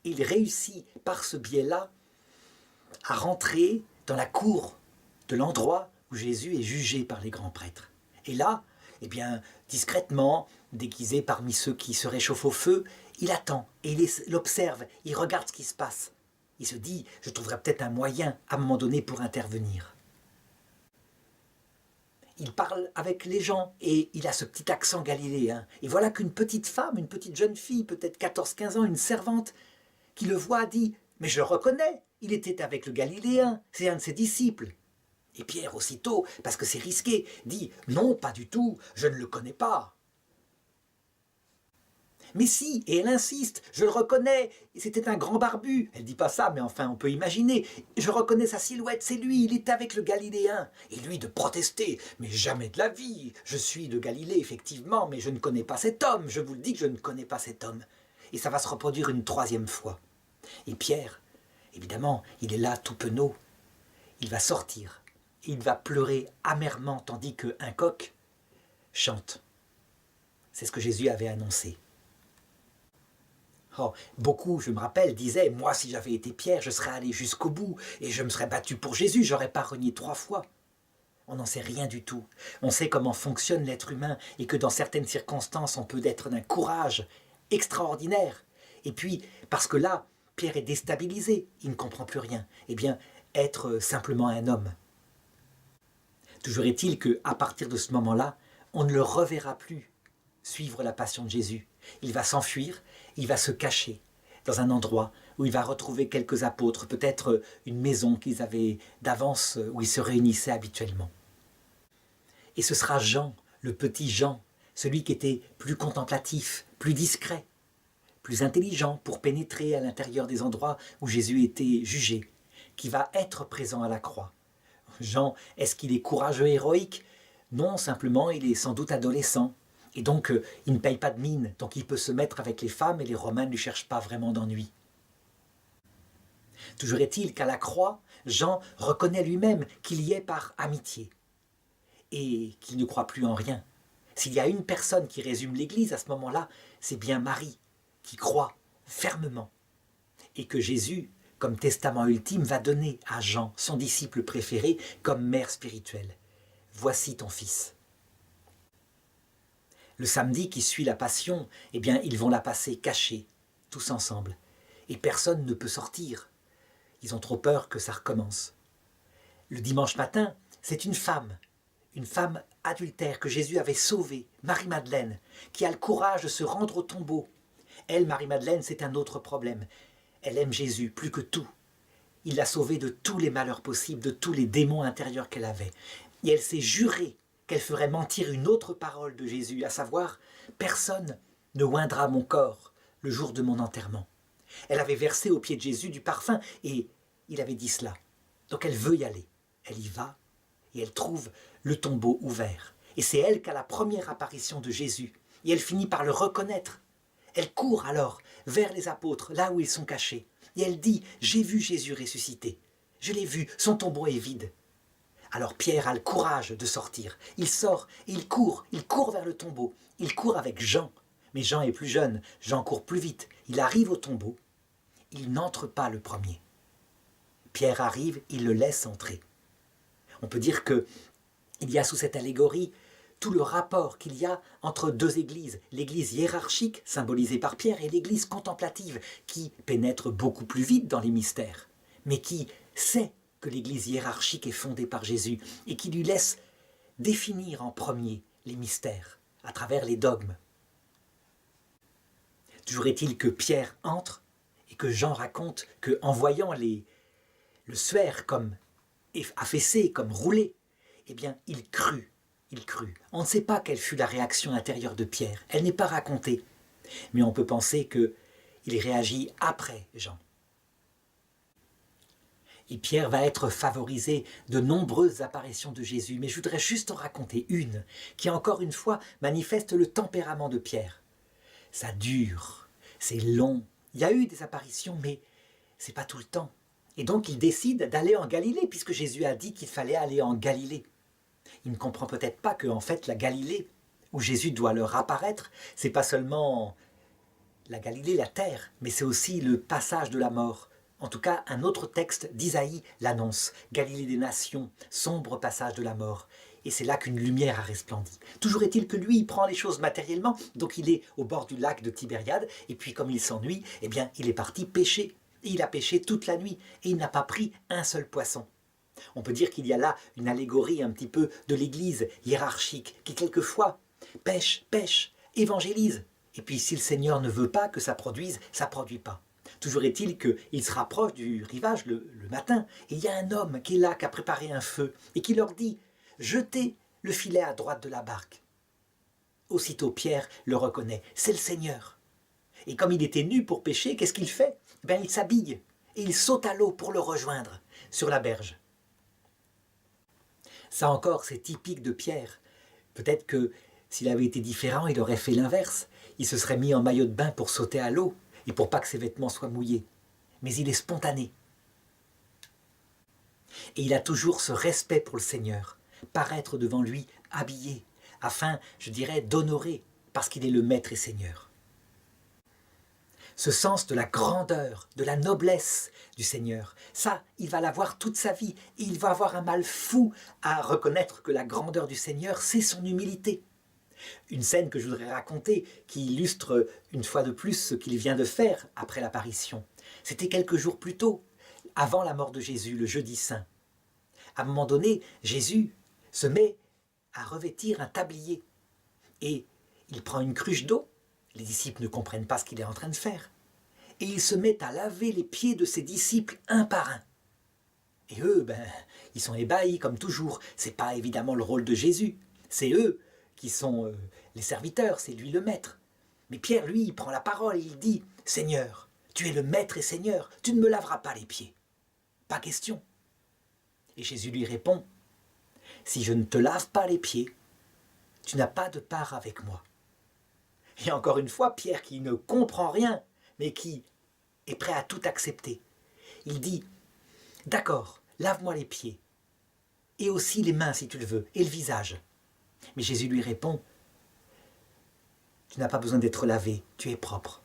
[SPEAKER 1] Il réussit, par ce biais-là, à rentrer dans la cour de l'endroit où Jésus est jugé par les grands prêtres. Et là, discrètement, déguisé parmi ceux qui se réchauffent au feu, il attend et il observe, il regarde ce qui se passe. Il se dit, je trouverai peut-être un moyen à un moment donné pour intervenir. Il parle avec les gens et il a ce petit accent galiléen. Et voilà qu'une petite femme, une petite jeune fille, peut-être 14-15 ans, une servante, qui le voit dit « Mais je le reconnais, il était avec le Galiléen, c'est un de ses disciples. » Et Pierre aussitôt, parce que c'est risqué, dit « Non, pas du tout, je ne le connais pas. » Mais si, et elle insiste, je le reconnais, c'était un grand barbu. Elle dit pas ça, mais enfin on peut imaginer. Je reconnais sa silhouette, c'est lui, il est avec le Galiléen. Et lui de protester, mais jamais de la vie, je suis de Galilée effectivement, mais je ne connais pas cet homme, je vous le dis que je ne connais pas cet homme. Et ça va se reproduire une troisième fois. Et Pierre, évidemment, il est là tout penaud, il va sortir, il va pleurer amèrement tandis qu'un coq chante. C'est ce que Jésus avait annoncé. Oh, beaucoup, je me rappelle, disaient « Moi, si j'avais été Pierre, je serais allé jusqu'au bout et je me serais battu pour Jésus, j'aurais pas renié 3 fois. » On n'en sait rien du tout. On sait comment fonctionne l'être humain et que dans certaines circonstances, on peut être d'un courage extraordinaire. Et puis, parce que là, Pierre est déstabilisé, il ne comprend plus rien. Eh bien, être simplement un homme. Toujours est-il qu'à partir de ce moment-là, on ne le reverra plus suivre la passion de Jésus. Il va s'enfuir, il va se cacher dans un endroit où il va retrouver quelques apôtres, peut-être une maison qu'ils avaient d'avance où ils se réunissaient habituellement. Et ce sera Jean, le petit Jean, celui qui était plus contemplatif, plus discret, plus intelligent pour pénétrer à l'intérieur des endroits où Jésus était jugé, qui va être présent à la croix. Jean, est-ce qu'il est courageux et héroïque? Non, simplement, il est sans doute adolescent. Et donc, il ne paye pas de mine, donc il peut se mettre avec les femmes et les Romains ne lui cherchent pas vraiment d'ennui. Toujours est-il qu'à la croix, Jean reconnaît lui-même qu'il y est par amitié et qu'il ne croit plus en rien. S'il y a une personne qui résume l'Église à ce moment-là, c'est bien Marie, qui croit fermement. Et que Jésus, comme testament ultime, va donner à Jean, son disciple préféré, comme mère spirituelle. Voici ton fils. Le samedi qui suit la Passion, eh bien, ils vont la passer cachés, tous ensemble. Et personne ne peut sortir. Ils ont trop peur que ça recommence. Le dimanche matin, c'est une femme adultère que Jésus avait sauvée, Marie-Madeleine, qui a le courage de se rendre au tombeau. Elle, Marie-Madeleine, c'est un autre problème. Elle aime Jésus plus que tout. Il l'a sauvée de tous les malheurs possibles, de tous les démons intérieurs qu'elle avait. Et elle s'est jurée qu'elle ferait mentir une autre parole de Jésus, à savoir « Personne ne oindra mon corps le jour de mon enterrement ». Elle avait versé aux pieds de Jésus du parfum et il avait dit cela. Donc elle veut y aller. Elle y va et elle trouve le tombeau ouvert. Et c'est elle qui a la première apparition de Jésus. Et elle finit par le reconnaître. Elle court alors vers les apôtres, là où ils sont cachés. Et elle dit « J'ai vu Jésus ressusciter. Je l'ai vu, son tombeau est vide. » Alors Pierre a le courage de sortir. Il sort et il court vers le tombeau. Il court avec Jean. Mais Jean est plus jeune, Jean court plus vite. Il arrive au tombeau. Il n'entre pas le premier. Pierre arrive, il le laisse entrer. On peut dire qu'il y a sous cette allégorie tout le rapport qu'il y a entre deux églises. L'église hiérarchique, symbolisée par Pierre, et l'église contemplative, qui pénètre beaucoup plus vite dans les mystères, mais qui sait que l'église hiérarchique est fondée par Jésus et qui lui laisse définir en premier les mystères à travers les dogmes. Toujours est-il que Pierre entre et que Jean raconte qu'en voyant le suaire comme affaissé, comme roulé, eh bien il crut. On ne sait pas quelle fut la réaction intérieure de Pierre, elle n'est pas racontée, mais on peut penser qu'il réagit après Jean. Et Pierre va être favorisé de nombreuses apparitions de Jésus, mais je voudrais juste en raconter une, qui encore une fois manifeste le tempérament de Pierre. Ça dure, c'est long, il y a eu des apparitions, mais c'est pas tout le temps. Et donc il décide d'aller en Galilée, puisque Jésus a dit qu'il fallait aller en Galilée. Il ne comprend peut-être pas que en fait la Galilée, où Jésus doit leur apparaître, c'est pas seulement la Galilée, la terre, mais c'est aussi le passage de la mort. En tout cas, un autre texte d'Isaïe l'annonce. Galilée des nations, sombre passage de la mort. Et c'est là qu'une lumière a resplendi. Toujours est-il que lui, il prend les choses matériellement, donc il est au bord du lac de Tibériade, et puis comme il s'ennuie, eh bien, il est parti pêcher. Et il a pêché toute la nuit et il n'a pas pris un seul poisson. On peut dire qu'il y a là une allégorie un petit peu de l'Église hiérarchique qui quelquefois pêche, pêche, évangélise. Et puis si le Seigneur ne veut pas que ça produise, ça ne produit pas. Toujours est-il qu'il se rapproche du rivage le matin et il y a un homme qui est là, qui a préparé un feu et qui leur dit « Jetez le filet à droite de la barque ». Aussitôt Pierre le reconnaît, c'est le Seigneur. Et comme il était nu pour pêcher, qu'est-ce qu'il fait? Il s'habille et il saute à l'eau pour le rejoindre sur la berge. Ça encore, c'est typique de Pierre. Peut-être que s'il avait été différent, il aurait fait l'inverse. Il se serait mis en maillot de bain pour sauter à l'eau et pour pas que ses vêtements soient mouillés. Mais il est spontané. Et il a toujours ce respect pour le Seigneur, paraître devant lui habillé, afin, je dirais, d'honorer, parce qu'il est le Maître et Seigneur. Ce sens de la grandeur, de la noblesse du Seigneur, ça, il va l'avoir toute sa vie, et il va avoir un mal fou à reconnaître que la grandeur du Seigneur, c'est son humilité. Une scène que je voudrais raconter, qui illustre une fois de plus ce qu'il vient de faire après l'apparition. C'était quelques jours plus tôt, avant la mort de Jésus, le jeudi saint. À un moment donné, Jésus se met à revêtir un tablier, et il prend une cruche d'eau. Les disciples ne comprennent pas ce qu'il est en train de faire. Et il se met à laver les pieds de ses disciples un par un. Et eux, ils sont ébahis comme toujours. Ce n'est pas évidemment le rôle de Jésus. C'est eux qui sont les serviteurs, c'est lui le maître. Mais Pierre, lui, il prend la parole, il dit « Seigneur, tu es le maître et Seigneur, tu ne me laveras pas les pieds. » Pas question. Et Jésus lui répond « Si je ne te lave pas les pieds, tu n'as pas de part avec moi. » Et encore une fois, Pierre qui ne comprend rien, mais qui est prêt à tout accepter. Il dit « D'accord, lave-moi les pieds, et aussi les mains si tu le veux, et le visage. » Mais Jésus lui répond « Tu n'as pas besoin d'être lavé, tu es propre. »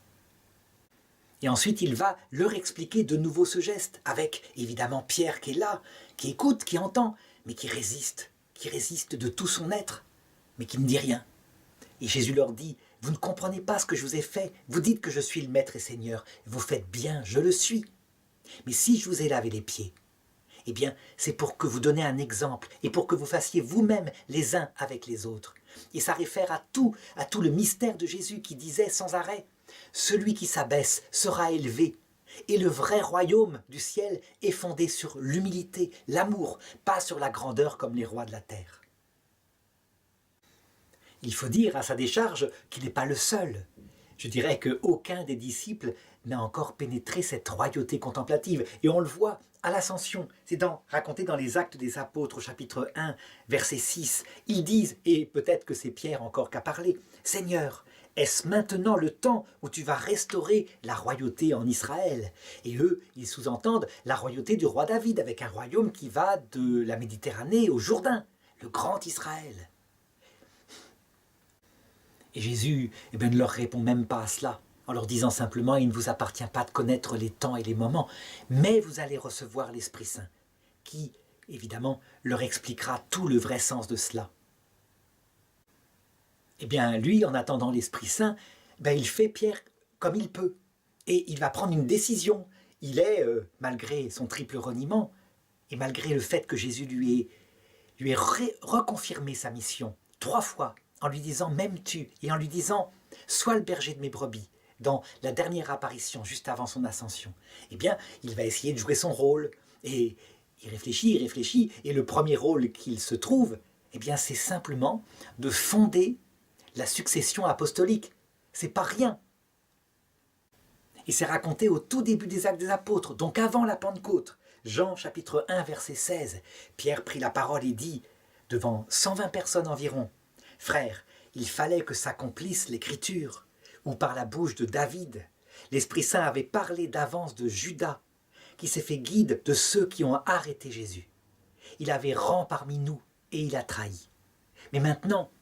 [SPEAKER 1] Et ensuite, il va leur expliquer de nouveau ce geste, avec évidemment Pierre qui est là, qui écoute, qui entend, mais qui résiste de tout son être, mais qui ne dit rien. Et Jésus leur dit « Vous ne comprenez pas ce que je vous ai fait, vous dites que je suis le Maître et Seigneur, vous faites bien, je le suis. Mais si je vous ai lavé les pieds, eh bien, c'est pour que vous donniez un exemple et pour que vous fassiez vous-même les uns avec les autres. » Et ça réfère à tout le mystère de Jésus qui disait sans arrêt « Celui qui s'abaisse sera élevé. » Et le vrai royaume du ciel est fondé sur l'humilité, l'amour, pas sur la grandeur comme les rois de la terre. Il faut dire à sa décharge qu'il n'est pas le seul. Je dirais qu'aucun des disciples n'a encore pénétré cette royauté contemplative. Et on le voit à l'Ascension. C'est raconté dans les Actes des Apôtres, au chapitre 1, verset 6. Ils disent, et peut-être que c'est Pierre encore qui a parlé, « Seigneur, est-ce maintenant le temps où tu vas restaurer la royauté en Israël ?» Et eux, ils sous-entendent la royauté du roi David, avec un royaume qui va de la Méditerranée au Jourdain, le grand Israël. Et Jésus ne leur répond même pas à cela, en leur disant simplement « Il ne vous appartient pas de connaître les temps et les moments, mais vous allez recevoir l'Esprit Saint, qui, évidemment, leur expliquera tout le vrai sens de cela. » Eh bien, lui, en attendant l'Esprit Saint, il fait Pierre comme il peut. Et il va prendre une décision. Il est, malgré son triple reniement, et malgré le fait que Jésus lui ait reconfirmé sa mission 3 fois, en lui disant « m'aimes-tu » et en lui disant « sois le berger de mes brebis » dans la dernière apparition, juste avant son ascension. Eh bien, il va essayer de jouer son rôle. Et il réfléchit, et le premier rôle qu'il se trouve, eh bien, c'est simplement de fonder la succession apostolique. C'est pas rien. Et c'est raconté au tout début des Actes des Apôtres, donc avant la Pentecôte. Jean, chapitre 1, verset 16. Pierre prit la parole et dit, devant 120 personnes environ, « Frères, il fallait que s'accomplisse l'Écriture, où par la bouche de David, l'Esprit Saint avait parlé d'avance de Judas, qui s'est fait guide de ceux qui ont arrêté Jésus. Il avait rang parmi nous et il a trahi. Mais maintenant,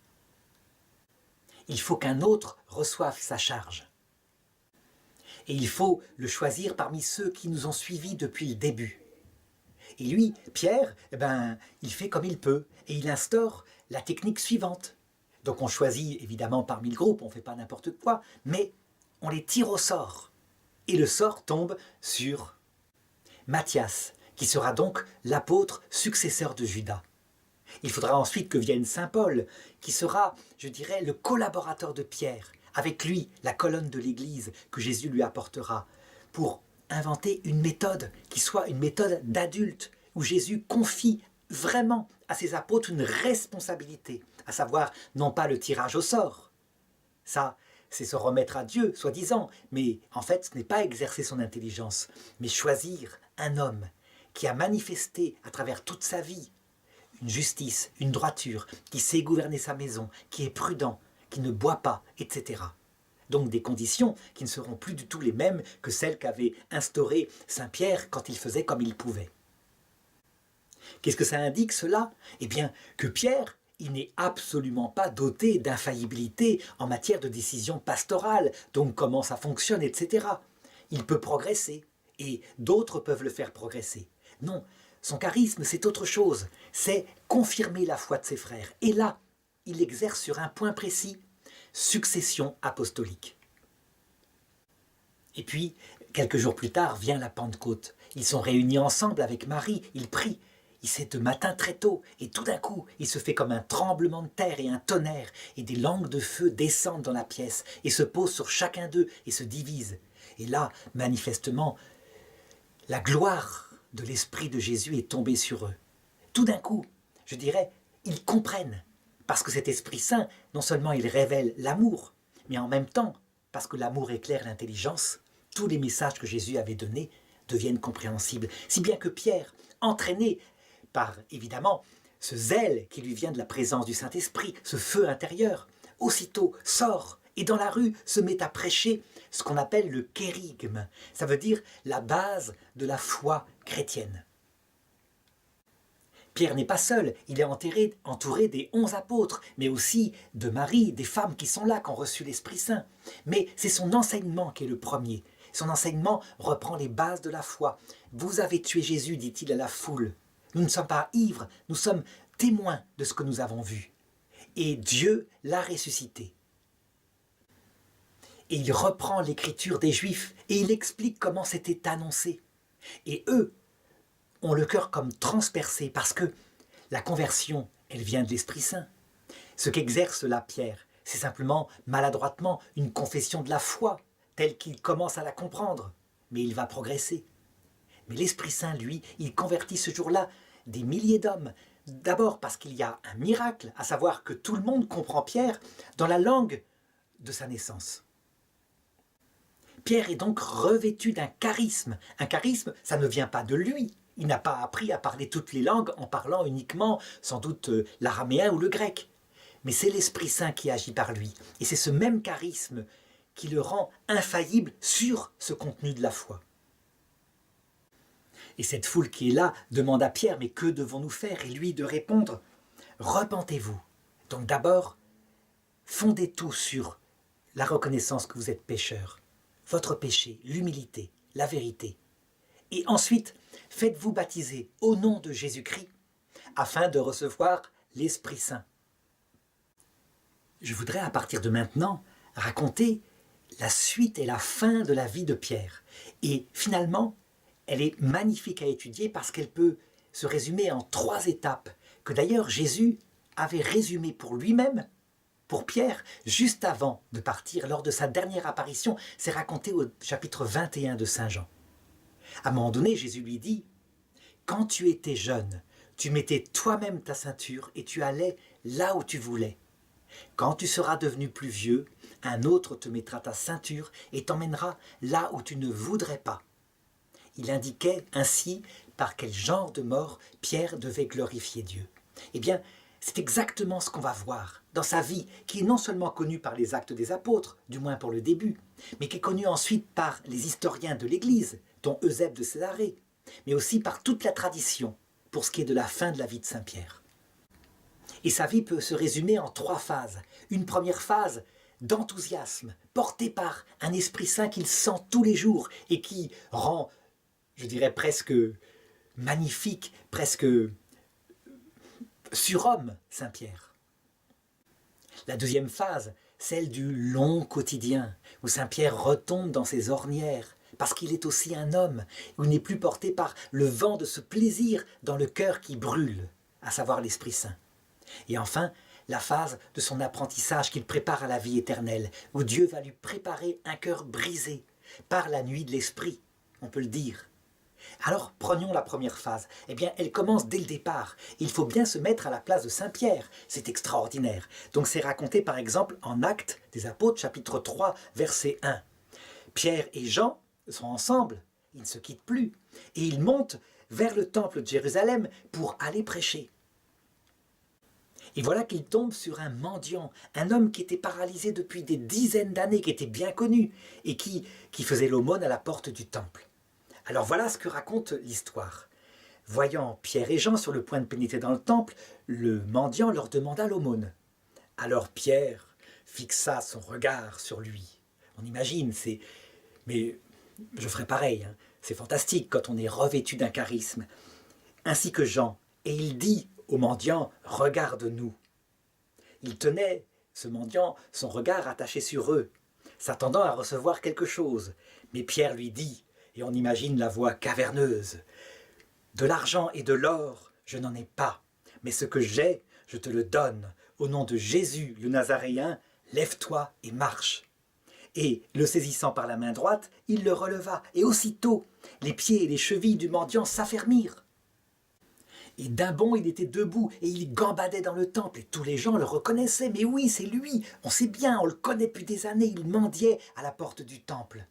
[SPEAKER 1] il faut qu'un autre reçoive sa charge. Et il faut le choisir parmi ceux qui nous ont suivis depuis le début. » Et lui, Pierre, il fait comme il peut et il instaure la technique suivante. Donc on choisit évidemment parmi le groupe, on ne fait pas n'importe quoi, mais on les tire au sort. Et le sort tombe sur Matthias, qui sera donc l'apôtre successeur de Judas. Il faudra ensuite que vienne saint Paul, qui sera, je dirais, le collaborateur de Pierre, avec lui la colonne de l'Église que Jésus lui apportera, pour inventer une méthode qui soit une méthode d'adulte, où Jésus confie vraiment à ses apôtres une responsabilité, à savoir non pas le tirage au sort. Ça, c'est se remettre à Dieu, soi-disant, mais en fait, ce n'est pas exercer son intelligence, mais choisir un homme qui a manifesté à travers toute sa vie une justice, une droiture, qui sait gouverner sa maison, qui est prudent, qui ne boit pas, etc. Donc des conditions qui ne seront plus du tout les mêmes que celles qu'avait instaurées saint Pierre quand il faisait comme il pouvait. Qu'est-ce que ça indique cela? Eh bien que Pierre, il n'est absolument pas doté d'infaillibilité en matière de décision pastorale, donc comment ça fonctionne, etc. Il peut progresser, et d'autres peuvent le faire progresser. Non, son charisme, c'est autre chose, c'est confirmer la foi de ses frères. Et là, il exerce sur un point précis, succession apostolique. Et puis, quelques jours plus tard, vient la Pentecôte. Ils sont réunis ensemble avec Marie, ils prient. C'est de matin très tôt, et tout d'un coup, il se fait comme un tremblement de terre et un tonnerre, et des langues de feu descendent dans la pièce, et se posent sur chacun d'eux, et se divisent. Et là, manifestement, la gloire de l'Esprit de Jésus est tombée sur eux. Tout d'un coup, je dirais, ils comprennent, parce que cet Esprit Saint, non seulement il révèle l'amour, mais en même temps, parce que l'amour éclaire l'intelligence, tous les messages que Jésus avait donnés deviennent compréhensibles. Si bien que Pierre, entraîné par, évidemment, ce zèle qui lui vient de la présence du Saint-Esprit, ce feu intérieur, aussitôt sort et dans la rue se met à prêcher ce qu'on appelle le kérygme. Ça veut dire la base de la foi chrétienne. Pierre n'est pas seul, il est entouré des 11 apôtres, mais aussi de Marie, des femmes qui sont là, qui ont reçu l'Esprit Saint. Mais c'est son enseignement qui est le premier. Son enseignement reprend les bases de la foi. « Vous avez tué Jésus », dit-il à la foule. Nous ne sommes pas ivres, nous sommes témoins de ce que nous avons vu. Et Dieu l'a ressuscité. Et il reprend l'écriture des Juifs et il explique comment c'était annoncé. Et eux ont le cœur comme transpercé parce que la conversion, elle vient de l'Esprit Saint. Ce qu'exerce là Pierre, c'est simplement maladroitement une confession de la foi, telle qu'il commence à la comprendre, mais il va progresser. Mais l'Esprit Saint, lui, il convertit ce jour-là des milliers d'hommes. D'abord parce qu'il y a un miracle, à savoir que tout le monde comprend Pierre dans la langue de sa naissance. Pierre est donc revêtu d'un charisme. Un charisme, ça ne vient pas de lui. Il n'a pas appris à parler toutes les langues en parlant uniquement, sans doute, l'araméen ou le grec. Mais c'est l'Esprit Saint qui agit par lui. Et c'est ce même charisme qui le rend infaillible sur ce contenu de la foi. Et cette foule qui est là demande à Pierre, mais que devons-nous faire? Et lui de répondre, repentez-vous. Donc d'abord, fondez tout sur la reconnaissance que vous êtes pécheur, votre péché, l'humilité, la vérité. Et ensuite, faites-vous baptiser au nom de Jésus-Christ afin de recevoir l'Esprit Saint. Je voudrais à partir de maintenant raconter la suite et la fin de la vie de Pierre. Et finalement, elle est magnifique à étudier parce qu'elle peut se résumer en 3 étapes que d'ailleurs Jésus avait résumées pour lui-même, pour Pierre, juste avant de partir lors de sa dernière apparition. C'est raconté au chapitre 21 de Saint Jean. À un moment donné, Jésus lui dit « Quand tu étais jeune, tu mettais toi-même ta ceinture et tu allais là où tu voulais. Quand tu seras devenu plus vieux, un autre te mettra ta ceinture et t'emmènera là où tu ne voudrais pas. » Il indiquait ainsi par quel genre de mort Pierre devait glorifier Dieu. Eh bien, c'est exactement ce qu'on va voir dans sa vie, qui est non seulement connue par les actes des apôtres, du moins pour le début, mais qui est connue ensuite par les historiens de l'Église, dont Eusèbe de Césarée, mais aussi par toute la tradition, pour ce qui est de la fin de la vie de Saint Pierre. Et sa vie peut se résumer en 3 phases. Une première phase d'enthousiasme, porté par un Esprit Saint qu'il sent tous les jours et qui rend, je dirais presque magnifique, presque surhomme Saint Pierre. La deuxième phase, celle du long quotidien, où Saint Pierre retombe dans ses ornières, parce qu'il est aussi un homme, où il n'est plus porté par le vent de ce plaisir dans le cœur qui brûle, à savoir l'Esprit Saint. Et enfin, la phase de son apprentissage qu'il prépare à la vie éternelle, où Dieu va lui préparer un cœur brisé par la nuit de l'Esprit, on peut le dire. Alors, prenons la première phase. Eh bien, elle commence dès le départ. Il faut bien se mettre à la place de Saint Pierre. C'est extraordinaire. Donc, c'est raconté par exemple en Actes des Apôtres, chapitre 3, verset 1. Pierre et Jean sont ensemble, ils ne se quittent plus, et ils montent vers le temple de Jérusalem pour aller prêcher. Et voilà qu'ils tombent sur un mendiant, un homme qui était paralysé depuis des dizaines d'années, qui était bien connu, et qui faisait l'aumône à la porte du temple. Alors voilà ce que raconte l'histoire. Voyant Pierre et Jean sur le point de pénétrer dans le temple, le mendiant leur demanda l'aumône. Alors Pierre fixa son regard sur lui. On imagine, mais je ferai pareil, hein. C'est fantastique quand on est revêtu d'un charisme. Ainsi que Jean, et il dit au mendiant, « Regarde-nous ». Il tenait, ce mendiant, son regard attaché sur eux, s'attendant à recevoir quelque chose. Mais Pierre lui dit, et on imagine la voix caverneuse, « De l'argent et de l'or, je n'en ai pas, mais ce que j'ai, je te le donne. Au nom de Jésus, le Nazaréen, lève-toi et marche. » Et, le saisissant par la main droite, il le releva, et aussitôt, les pieds et les chevilles du mendiant s'affermirent. Et d'un bond, il était debout, et il gambadait dans le temple, et tous les gens le reconnaissaient. Mais oui, c'est lui, on sait bien, on le connaît depuis des années, il mendiait à la porte du temple.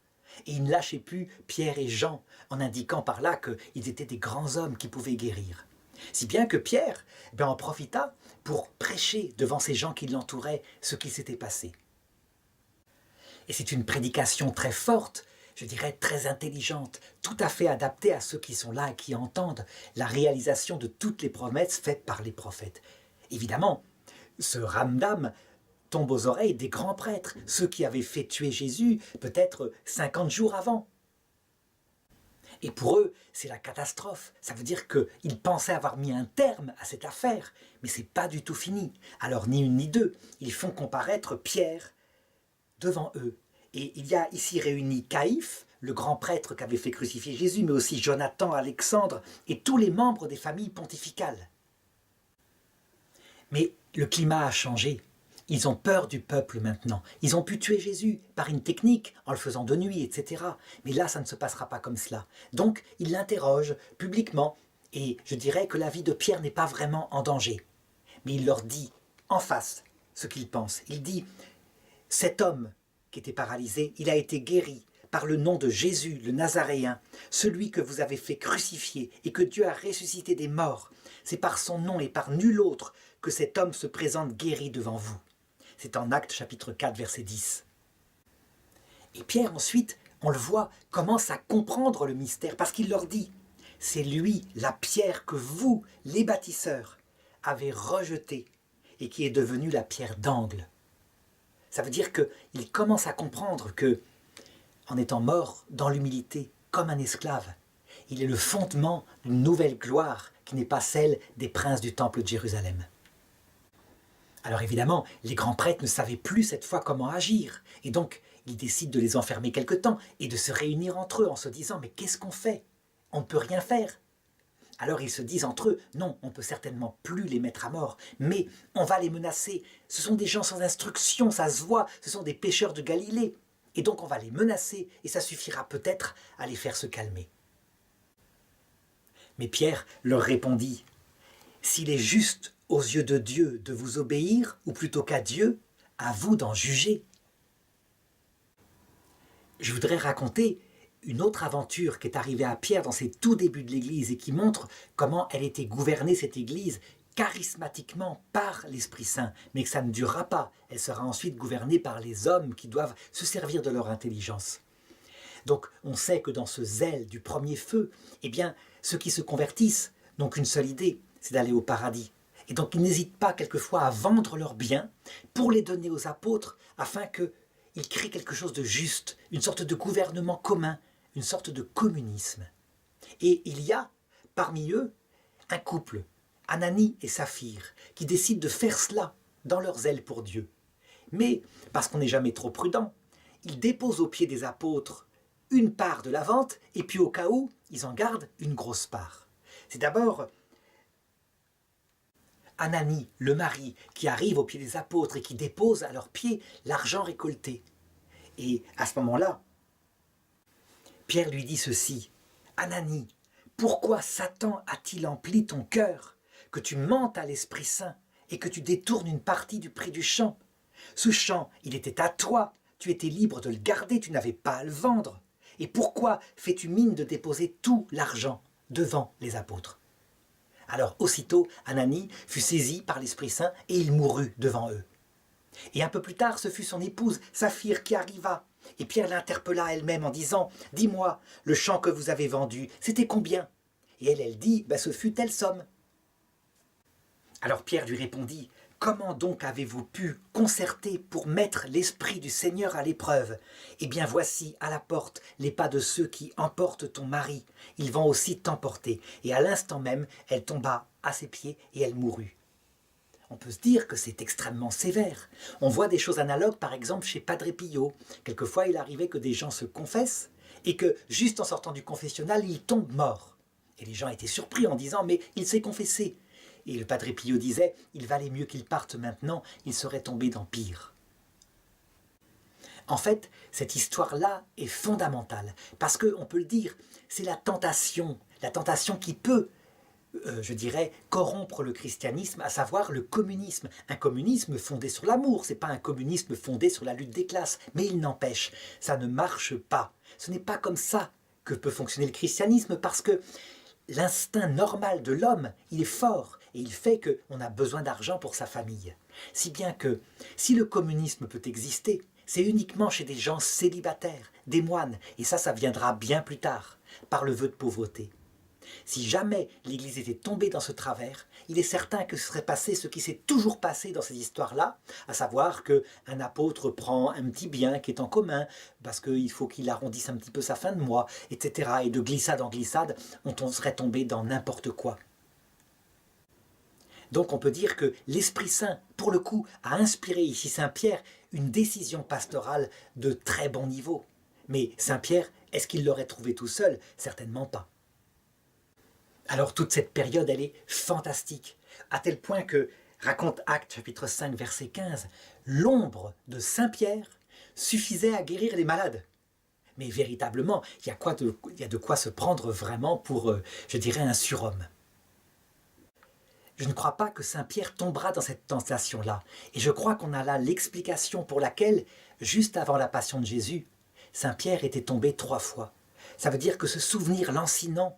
[SPEAKER 1] Et il ne lâchait plus Pierre et Jean, en indiquant par là qu'ils étaient des grands hommes qui pouvaient guérir. Si bien que Pierre en profita pour prêcher devant ces gens qui l'entouraient ce qui s'était passé. Et c'est une prédication très forte, je dirais très intelligente, tout à fait adaptée à ceux qui sont là et qui entendent la réalisation de toutes les promesses faites par les prophètes. Évidemment, ce ramdam tombe aux oreilles des grands prêtres, ceux qui avaient fait tuer Jésus peut-être 50 jours avant. Et pour eux, c'est la catastrophe. Ça veut dire qu'ils pensaient avoir mis un terme à cette affaire, mais ce n'est pas du tout fini. Alors ni une ni deux, ils font comparaître Pierre devant eux. Et il y a ici réuni Caïphe, le grand prêtre qui avait fait crucifier Jésus, mais aussi Jonathan, Alexandre et tous les membres des familles pontificales. Mais le climat a changé. Ils ont peur du peuple maintenant. Ils ont pu tuer Jésus par une technique, en le faisant de nuit, etc. Mais là, ça ne se passera pas comme cela. Donc, ils l'interrogent publiquement, et je dirais que la vie de Pierre n'est pas vraiment en danger. Mais il leur dit en face ce qu'il pense. Il dit « Cet homme qui était paralysé, il a été guéri par le nom de Jésus, le Nazaréen, celui que vous avez fait crucifier et que Dieu a ressuscité des morts. C'est par son nom et par nul autre que cet homme se présente guéri devant vous. » C'est en Actes chapitre 4, verset 10. Et Pierre ensuite, on le voit, commence à comprendre le mystère parce qu'il leur dit « C'est lui, la pierre que vous, les bâtisseurs, avez rejetée et qui est devenue la pierre d'angle. » Ça veut dire qu'il commence à comprendre que, en étant mort dans l'humilité, comme un esclave, il est le fondement d'une nouvelle gloire qui n'est pas celle des princes du temple de Jérusalem. Alors évidemment, les grands prêtres ne savaient plus cette fois comment agir, et donc ils décident de les enfermer quelque temps et de se réunir entre eux en se disant « Mais qu'est-ce qu'on fait? On ne peut rien faire !» Alors ils se disent entre eux « Non, on ne peut certainement plus les mettre à mort, mais on va les menacer. Ce sont des gens sans instruction, ça se voit, ce sont des pécheurs de Galilée. Et donc on va les menacer, et ça suffira peut-être à les faire se calmer. » Mais Pierre leur répondit « S'il est juste aux yeux de Dieu de vous obéir, ou plutôt qu'à Dieu, à vous d'en juger. » Je voudrais raconter une autre aventure qui est arrivée à Pierre dans ses tout débuts de l'Église et qui montre comment elle était gouvernée, cette Église, charismatiquement par l'Esprit Saint, mais que ça ne durera pas. Elle sera ensuite gouvernée par les hommes qui doivent se servir de leur intelligence. Donc on sait que dans ce zèle du premier feu, eh bien, ceux qui se convertissent n'ont qu'une seule idée, c'est d'aller au paradis. Et donc ils n'hésitent pas quelquefois à vendre leurs biens pour les donner aux apôtres afin qu'ils créent quelque chose de juste, une sorte de gouvernement commun, une sorte de communisme. Et il y a parmi eux un couple, Ananie et Saphir, qui décident de faire cela dans leur zèle pour Dieu. Mais, parce qu'on n'est jamais trop prudent, ils déposent aux pieds des apôtres une part de la vente, et puis au cas où, ils en gardent une grosse part. C'est d'abord Ananie, le mari, qui arrive au pied des apôtres et qui dépose à leurs pieds l'argent récolté. Et à ce moment-là, Pierre lui dit ceci: Ananie, pourquoi Satan a-t-il empli ton cœur, que tu mentes à l'Esprit Saint et que tu détournes une partie du prix du champ? Ce champ, il était à toi, tu étais libre de le garder, tu n'avais pas à le vendre. Et pourquoi fais-tu mine de déposer tout l'argent devant les apôtres? Alors aussitôt, Ananie fut saisi par l'Esprit Saint et il mourut devant eux. Et un peu plus tard, ce fut son épouse, Saphir, qui arriva. Et Pierre l'interpella elle-même en disant: dis-moi, le champ que vous avez vendu, c'était combien? Et elle dit: ce fut telle somme. Alors Pierre lui répondit: comment donc avez-vous pu concerter pour mettre l'Esprit du Seigneur à l'épreuve? Eh bien voici à la porte les pas de ceux qui emportent ton mari. Ils vont aussi t'emporter. Et à l'instant même, elle tomba à ses pieds et elle mourut. On peut se dire que c'est extrêmement sévère. On voit des choses analogues, par exemple, chez Padre Pio. Quelquefois, il arrivait que des gens se confessent et que, juste en sortant du confessionnal, ils tombent morts. Et les gens étaient surpris en disant: mais il s'est confessé. Et le Padre Pio disait: il valait mieux qu'il parte maintenant, il serait tombé dans pire. En fait, cette histoire-là est fondamentale, parce qu'on peut le dire, c'est la tentation qui peut, je dirais, corrompre le christianisme, à savoir le communisme. Un communisme fondé sur l'amour, c'est pas un communisme fondé sur la lutte des classes, mais il n'empêche, ça ne marche pas. Ce n'est pas comme ça que peut fonctionner le christianisme, parce que l'instinct normal de l'homme, il est fort, et il fait qu'on a besoin d'argent pour sa famille. Si bien que, si le communisme peut exister, c'est uniquement chez des gens célibataires, des moines, et ça viendra bien plus tard, par le vœu de pauvreté. Si jamais l'Église était tombée dans ce travers, il est certain que ce serait passé ce qui s'est toujours passé dans ces histoires-là, à savoir qu'un apôtre prend un petit bien qui est en commun, parce qu'il faut qu'il arrondisse un petit peu sa fin de mois, etc. Et de glissade en glissade, on serait tombé dans n'importe quoi. Donc on peut dire que l'Esprit Saint, pour le coup, a inspiré ici Saint-Pierre une décision pastorale de très bon niveau. Mais Saint-Pierre, est-ce qu'il l'aurait trouvé tout seul? Certainement pas. Alors toute cette période, elle est fantastique, à tel point que, raconte Actes chapitre 5 verset 15, l'ombre de Saint-Pierre suffisait à guérir les malades. Mais véritablement, il y a de quoi se prendre vraiment pour, je dirais, un surhomme. Je ne crois pas que Saint-Pierre tombera dans cette tentation-là, et je crois qu'on a là l'explication pour laquelle, juste avant la passion de Jésus, Saint-Pierre était tombé 3 fois. Ça veut dire que ce souvenir lancinant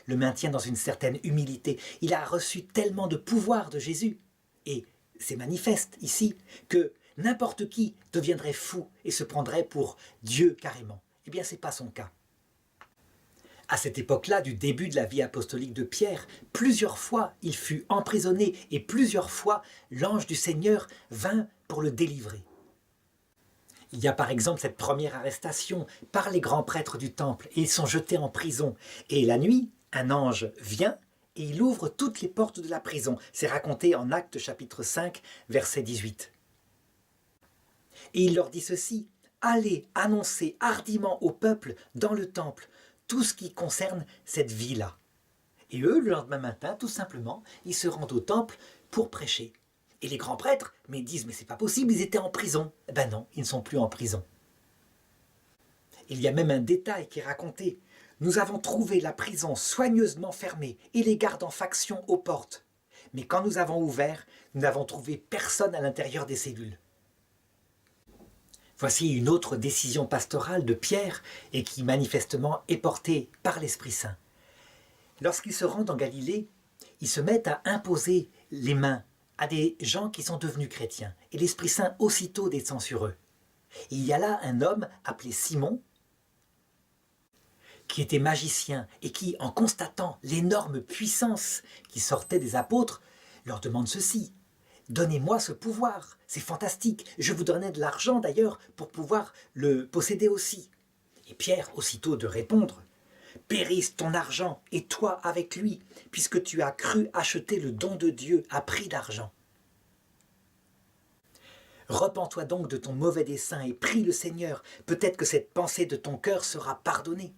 [SPEAKER 1] le maintient dans une certaine humilité. Il a reçu tellement de pouvoir de Jésus, et c'est manifeste ici, que n'importe qui deviendrait fou et se prendrait pour Dieu carrément. Eh bien, ce n'est pas son cas. À cette époque-là, du début de la vie apostolique de Pierre, plusieurs fois il fut emprisonné et plusieurs fois l'ange du Seigneur vint pour le délivrer. Il y a par exemple cette première arrestation par les grands prêtres du temple et ils sont jetés en prison. Et la nuit, un ange vient et il ouvre toutes les portes de la prison. C'est raconté en Actes chapitre 5, verset 18. Et il leur dit ceci: allez annoncer hardiment au peuple dans le temple tout ce qui concerne cette vie-là. Et eux, le lendemain matin, tout simplement, ils se rendent au temple pour prêcher. Et les grands prêtres disent: mais c'est pas possible, ils étaient en prison. Ben non, ils ne sont plus en prison. Il y a même un détail qui est raconté. Nous avons trouvé la prison soigneusement fermée et les gardes en faction aux portes. Mais quand nous avons ouvert, nous n'avons trouvé personne à l'intérieur des cellules. Voici une autre décision pastorale de Pierre et qui manifestement est portée par l'Esprit Saint. Lorsqu'ils se rendent en Galilée, ils se mettent à imposer les mains à des gens qui sont devenus chrétiens. Et l'Esprit Saint aussitôt descend sur eux. Et il y a là un homme appelé Simon, qui était magicien et qui, en constatant l'énorme puissance qui sortait des apôtres, leur demande ceci: donnez-moi ce pouvoir, c'est fantastique, je vous donnais de l'argent d'ailleurs pour pouvoir le posséder aussi. Et Pierre, aussitôt de répondre: périsse ton argent et toi avec lui, puisque tu as cru acheter le don de Dieu à prix d'argent. Repens-toi donc de ton mauvais dessein et prie le Seigneur. Peut-être que cette pensée de ton cœur sera pardonnée. »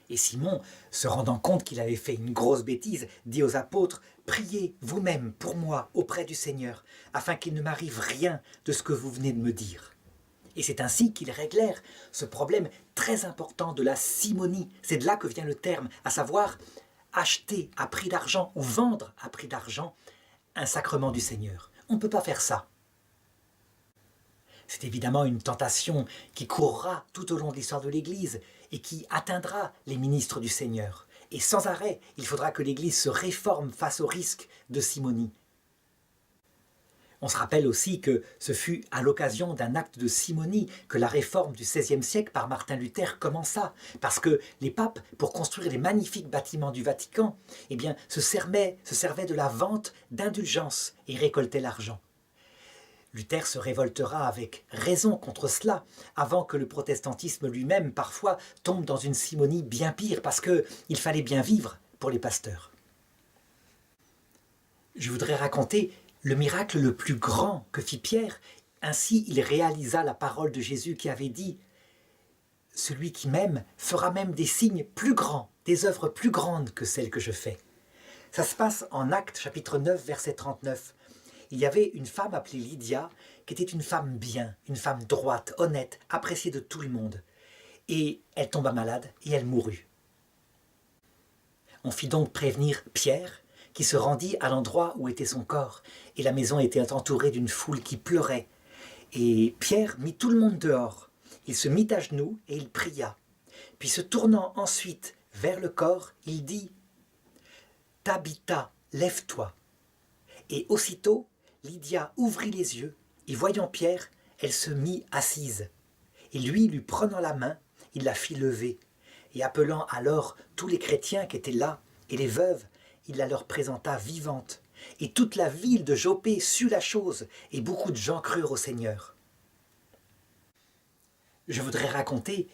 [SPEAKER 1] Et Simon, se rendant compte qu'il avait fait une grosse bêtise, dit aux apôtres, « Priez vous-même pour moi auprès du Seigneur, afin qu'il ne m'arrive rien de ce que vous venez de me dire. » Et c'est ainsi qu'ils réglèrent ce problème très important de la simonie. C'est de là que vient le terme, à savoir acheter à prix d'argent ou vendre à prix d'argent un sacrement du Seigneur. On ne peut pas faire ça. C'est évidemment une tentation qui courra tout au long de l'histoire de l'Église et qui atteindra les ministres du Seigneur. Et sans arrêt, il faudra que l'Église se réforme face au risque de simonie. On se rappelle aussi que ce fut à l'occasion d'un acte de simonie que la réforme du XVIe siècle par Martin Luther commença, parce que les papes, pour construire les magnifiques bâtiments du Vatican, eh bien, se servaient de la vente d'indulgences et récoltaient l'argent. Luther se révoltera avec raison contre cela, avant que le protestantisme lui-même, parfois, tombe dans une simonie bien pire, parce qu'il fallait bien vivre pour les pasteurs. Je voudrais raconter le miracle le plus grand que fit Pierre. Ainsi, il réalisa la parole de Jésus qui avait dit « Celui qui m'aime fera même des signes plus grands, des œuvres plus grandes que celles que je fais. » Ça se passe en Actes chapitre 9, verset 39. Il y avait une femme appelée Lydia, qui était une femme bien, une femme droite, honnête, appréciée de tout le monde. Et elle tomba malade et elle mourut. On fit donc prévenir Pierre, qui se rendit à l'endroit où était son corps, et la maison était entourée d'une foule qui pleurait. Et Pierre mit tout le monde dehors. Il se mit à genoux et il pria. Puis se tournant ensuite vers le corps, il dit « Tabitha, lève-toi » Et aussitôt, Lydia ouvrit les yeux, et voyant Pierre, elle se mit assise. Et lui prenant la main, il la fit lever. Et appelant alors tous les chrétiens qui étaient là, et les veuves, il la leur présenta vivante. Et toute la ville de Jopé sut la chose, et beaucoup de gens crurent au Seigneur. Je voudrais raconter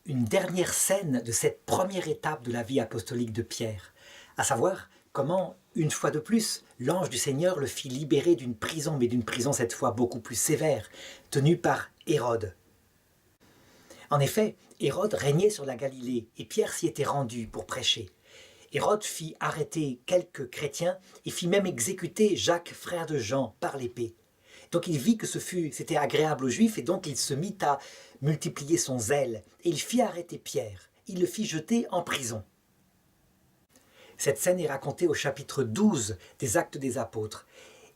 [SPEAKER 1] une dernière scène de cette première étape de la vie apostolique de Pierre, à savoir comment, une fois de plus, l'ange du Seigneur le fit libérer d'une prison, mais d'une prison cette fois beaucoup plus sévère, tenue par Hérode. En effet, Hérode régnait sur la Galilée, et Pierre s'y était rendu pour prêcher. Hérode fit arrêter quelques chrétiens et fit même exécuter Jacques, frère de Jean, par l'épée. Donc il vit que c'était agréable aux Juifs et donc il se mit à multiplier son zèle. Et il fit arrêter Pierre. Il le fit jeter en prison. Cette scène est racontée au chapitre 12 des Actes des Apôtres.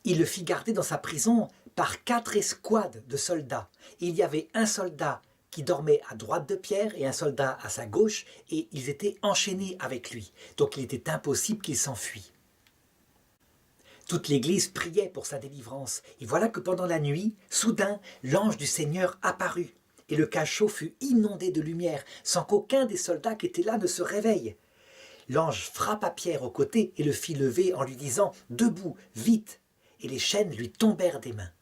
[SPEAKER 1] Il le fit garder dans sa prison par 4 escouades de soldats. Et il y avait un soldat qui dormait à droite de Pierre et un soldat à sa gauche, et ils étaient enchaînés avec lui. Donc il était impossible qu'il s'enfuit. Toute l'Église priait pour sa délivrance. Et voilà que pendant la nuit, soudain, l'ange du Seigneur apparut. Et le cachot fut inondé de lumière, sans qu'aucun des soldats qui étaient là ne se réveille. L'ange frappa Pierre au côté et le fit lever en lui disant « Debout, vite !» Et les chaînes lui tombèrent des mains.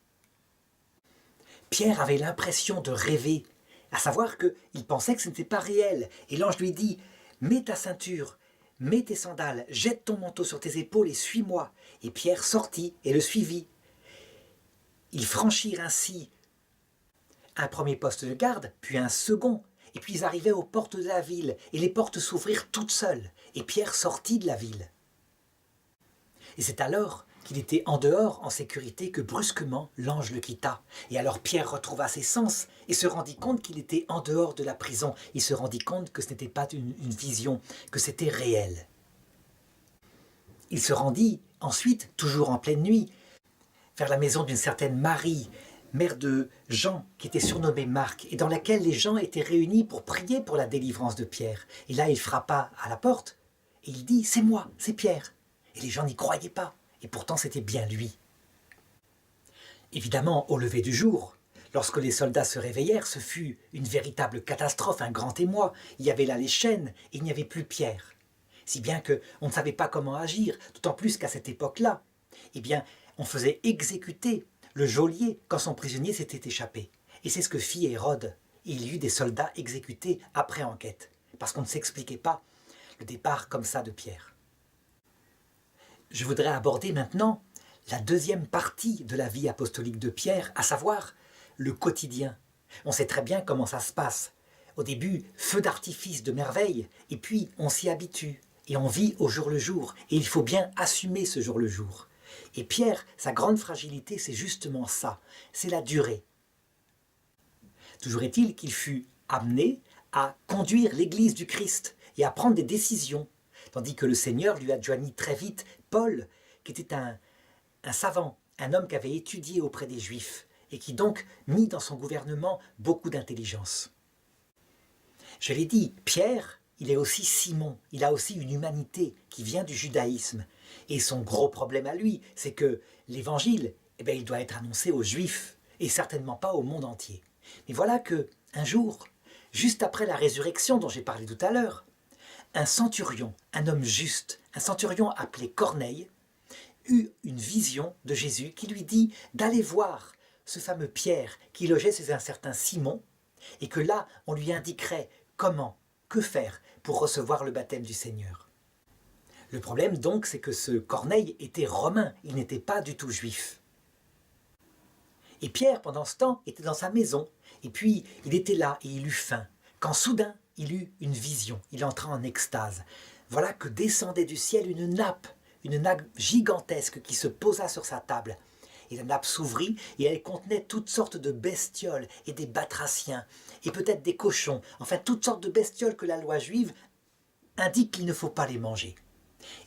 [SPEAKER 1] Pierre avait l'impression de rêver, à savoir qu'il pensait que ce n'était pas réel. Et l'ange lui dit « Mets ta ceinture, mets tes sandales, jette ton manteau sur tes épaules et suis-moi. » Et Pierre sortit et le suivit. Ils franchirent ainsi un premier poste de garde, puis un second. Et puis ils arrivaient aux portes de la ville, et les portes s'ouvrirent toutes seules, et Pierre sortit de la ville. Et c'est alors qu'il était en dehors, en sécurité, que brusquement l'ange le quitta. Et alors Pierre retrouva ses sens, et se rendit compte qu'il était en dehors de la prison. Il se rendit compte que ce n'était pas une vision, que c'était réel. Il se rendit ensuite, toujours en pleine nuit, vers la maison d'une certaine Marie, mère de Jean, qui était surnommée Marc, et dans laquelle les gens étaient réunis pour prier pour la délivrance de Pierre. Et là, il frappa à la porte, et il dit « C'est moi, c'est Pierre !» Et les gens n'y croyaient pas, et pourtant c'était bien lui. Évidemment, au lever du jour, lorsque les soldats se réveillèrent, ce fut une véritable catastrophe, un grand émoi. Il y avait là les chaînes, et il n'y avait plus Pierre. Si bien qu'on ne savait pas comment agir, d'autant plus qu'à cette époque-là, eh bien, on faisait exécuter le geôlier quand son prisonnier s'était échappé. Et c'est ce que fit Hérode. Il y eut des soldats exécutés après enquête, parce qu'on ne s'expliquait pas le départ comme ça de Pierre. Je voudrais aborder maintenant la deuxième partie de la vie apostolique de Pierre, à savoir le quotidien. On sait très bien comment ça se passe. Au début, feu d'artifice de merveille, et puis on s'y habitue, et on vit au jour le jour, et il faut bien assumer ce jour le jour. Et Pierre, sa grande fragilité, c'est justement ça, c'est la durée. Toujours est-il qu'il fut amené à conduire l'Église du Christ et à prendre des décisions, tandis que le Seigneur lui adjoignit très vite Paul, qui était un savant, un homme qui avait étudié auprès des Juifs, et qui donc mit dans son gouvernement beaucoup d'intelligence. Je l'ai dit, Pierre, il est aussi Simon, il a aussi une humanité qui vient du judaïsme. Et son gros problème à lui, c'est que l'évangile, il doit être annoncé aux Juifs, et certainement pas au monde entier. Mais voilà que, un jour, juste après la résurrection dont j'ai parlé tout à l'heure, un centurion, un homme juste, un centurion appelé Corneille, eut une vision de Jésus qui lui dit d'aller voir ce fameux Pierre qui logeait chez un certain Simon, et que là, on lui indiquerait comment, que faire pour recevoir le baptême du Seigneur. Le problème donc, c'est que ce Corneille était romain, il n'était pas du tout juif. Et Pierre, pendant ce temps, était dans sa maison, et puis il était là et il eut faim, quand soudain il eut une vision, il entra en extase. Voilà que descendait du ciel une nappe gigantesque qui se posa sur sa table. Et la nappe s'ouvrit et elle contenait toutes sortes de bestioles et des batraciens, et peut-être des cochons, enfin toutes sortes de bestioles que la loi juive indique qu'il ne faut pas les manger.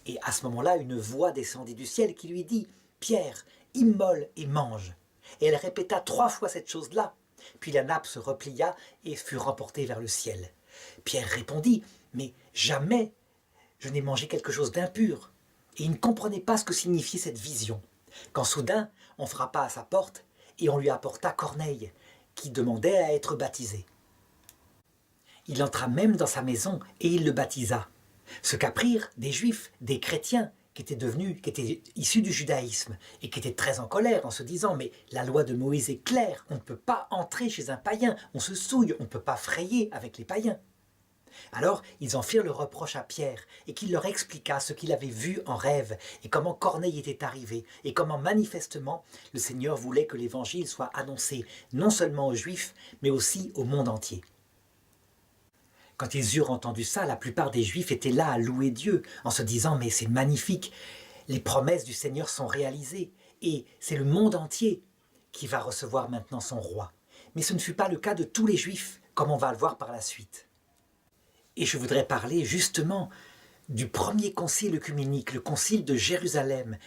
[SPEAKER 1] Et à ce moment-là, une voix descendit du ciel qui lui dit « Pierre, immole et mange ». Et elle répéta 3 fois cette chose-là. Puis la nappe se replia et fut remportée vers le ciel. Pierre répondit « Mais jamais je n'ai mangé quelque chose d'impur ». Et il ne comprenait pas ce que signifiait cette vision. Quand soudain, on frappa à sa porte et on lui apporta Corneille, qui demandait à être baptisé. Il entra même dans sa maison et il le baptisa. Ce qu'apprirent des Juifs, des chrétiens, qui étaient issus du judaïsme et qui étaient très en colère en se disant « Mais la loi de Moïse est claire, on ne peut pas entrer chez un païen, on se souille, on ne peut pas frayer avec les païens. » Alors ils en firent le reproche à Pierre et qu'il leur expliqua ce qu'il avait vu en rêve et comment Corneille était arrivé et comment manifestement le Seigneur voulait que l'évangile soit annoncé non seulement aux Juifs mais aussi au monde entier. Quand ils eurent entendu ça, la plupart des Juifs étaient là à louer Dieu en se disant « Mais c'est magnifique, les promesses du Seigneur sont réalisées et c'est le monde entier qui va recevoir maintenant son roi. » Mais ce ne fut pas le cas de tous les Juifs, comme on va le voir par la suite. Et je voudrais parler justement du premier concile œcuménique, le concile de Jérusalem,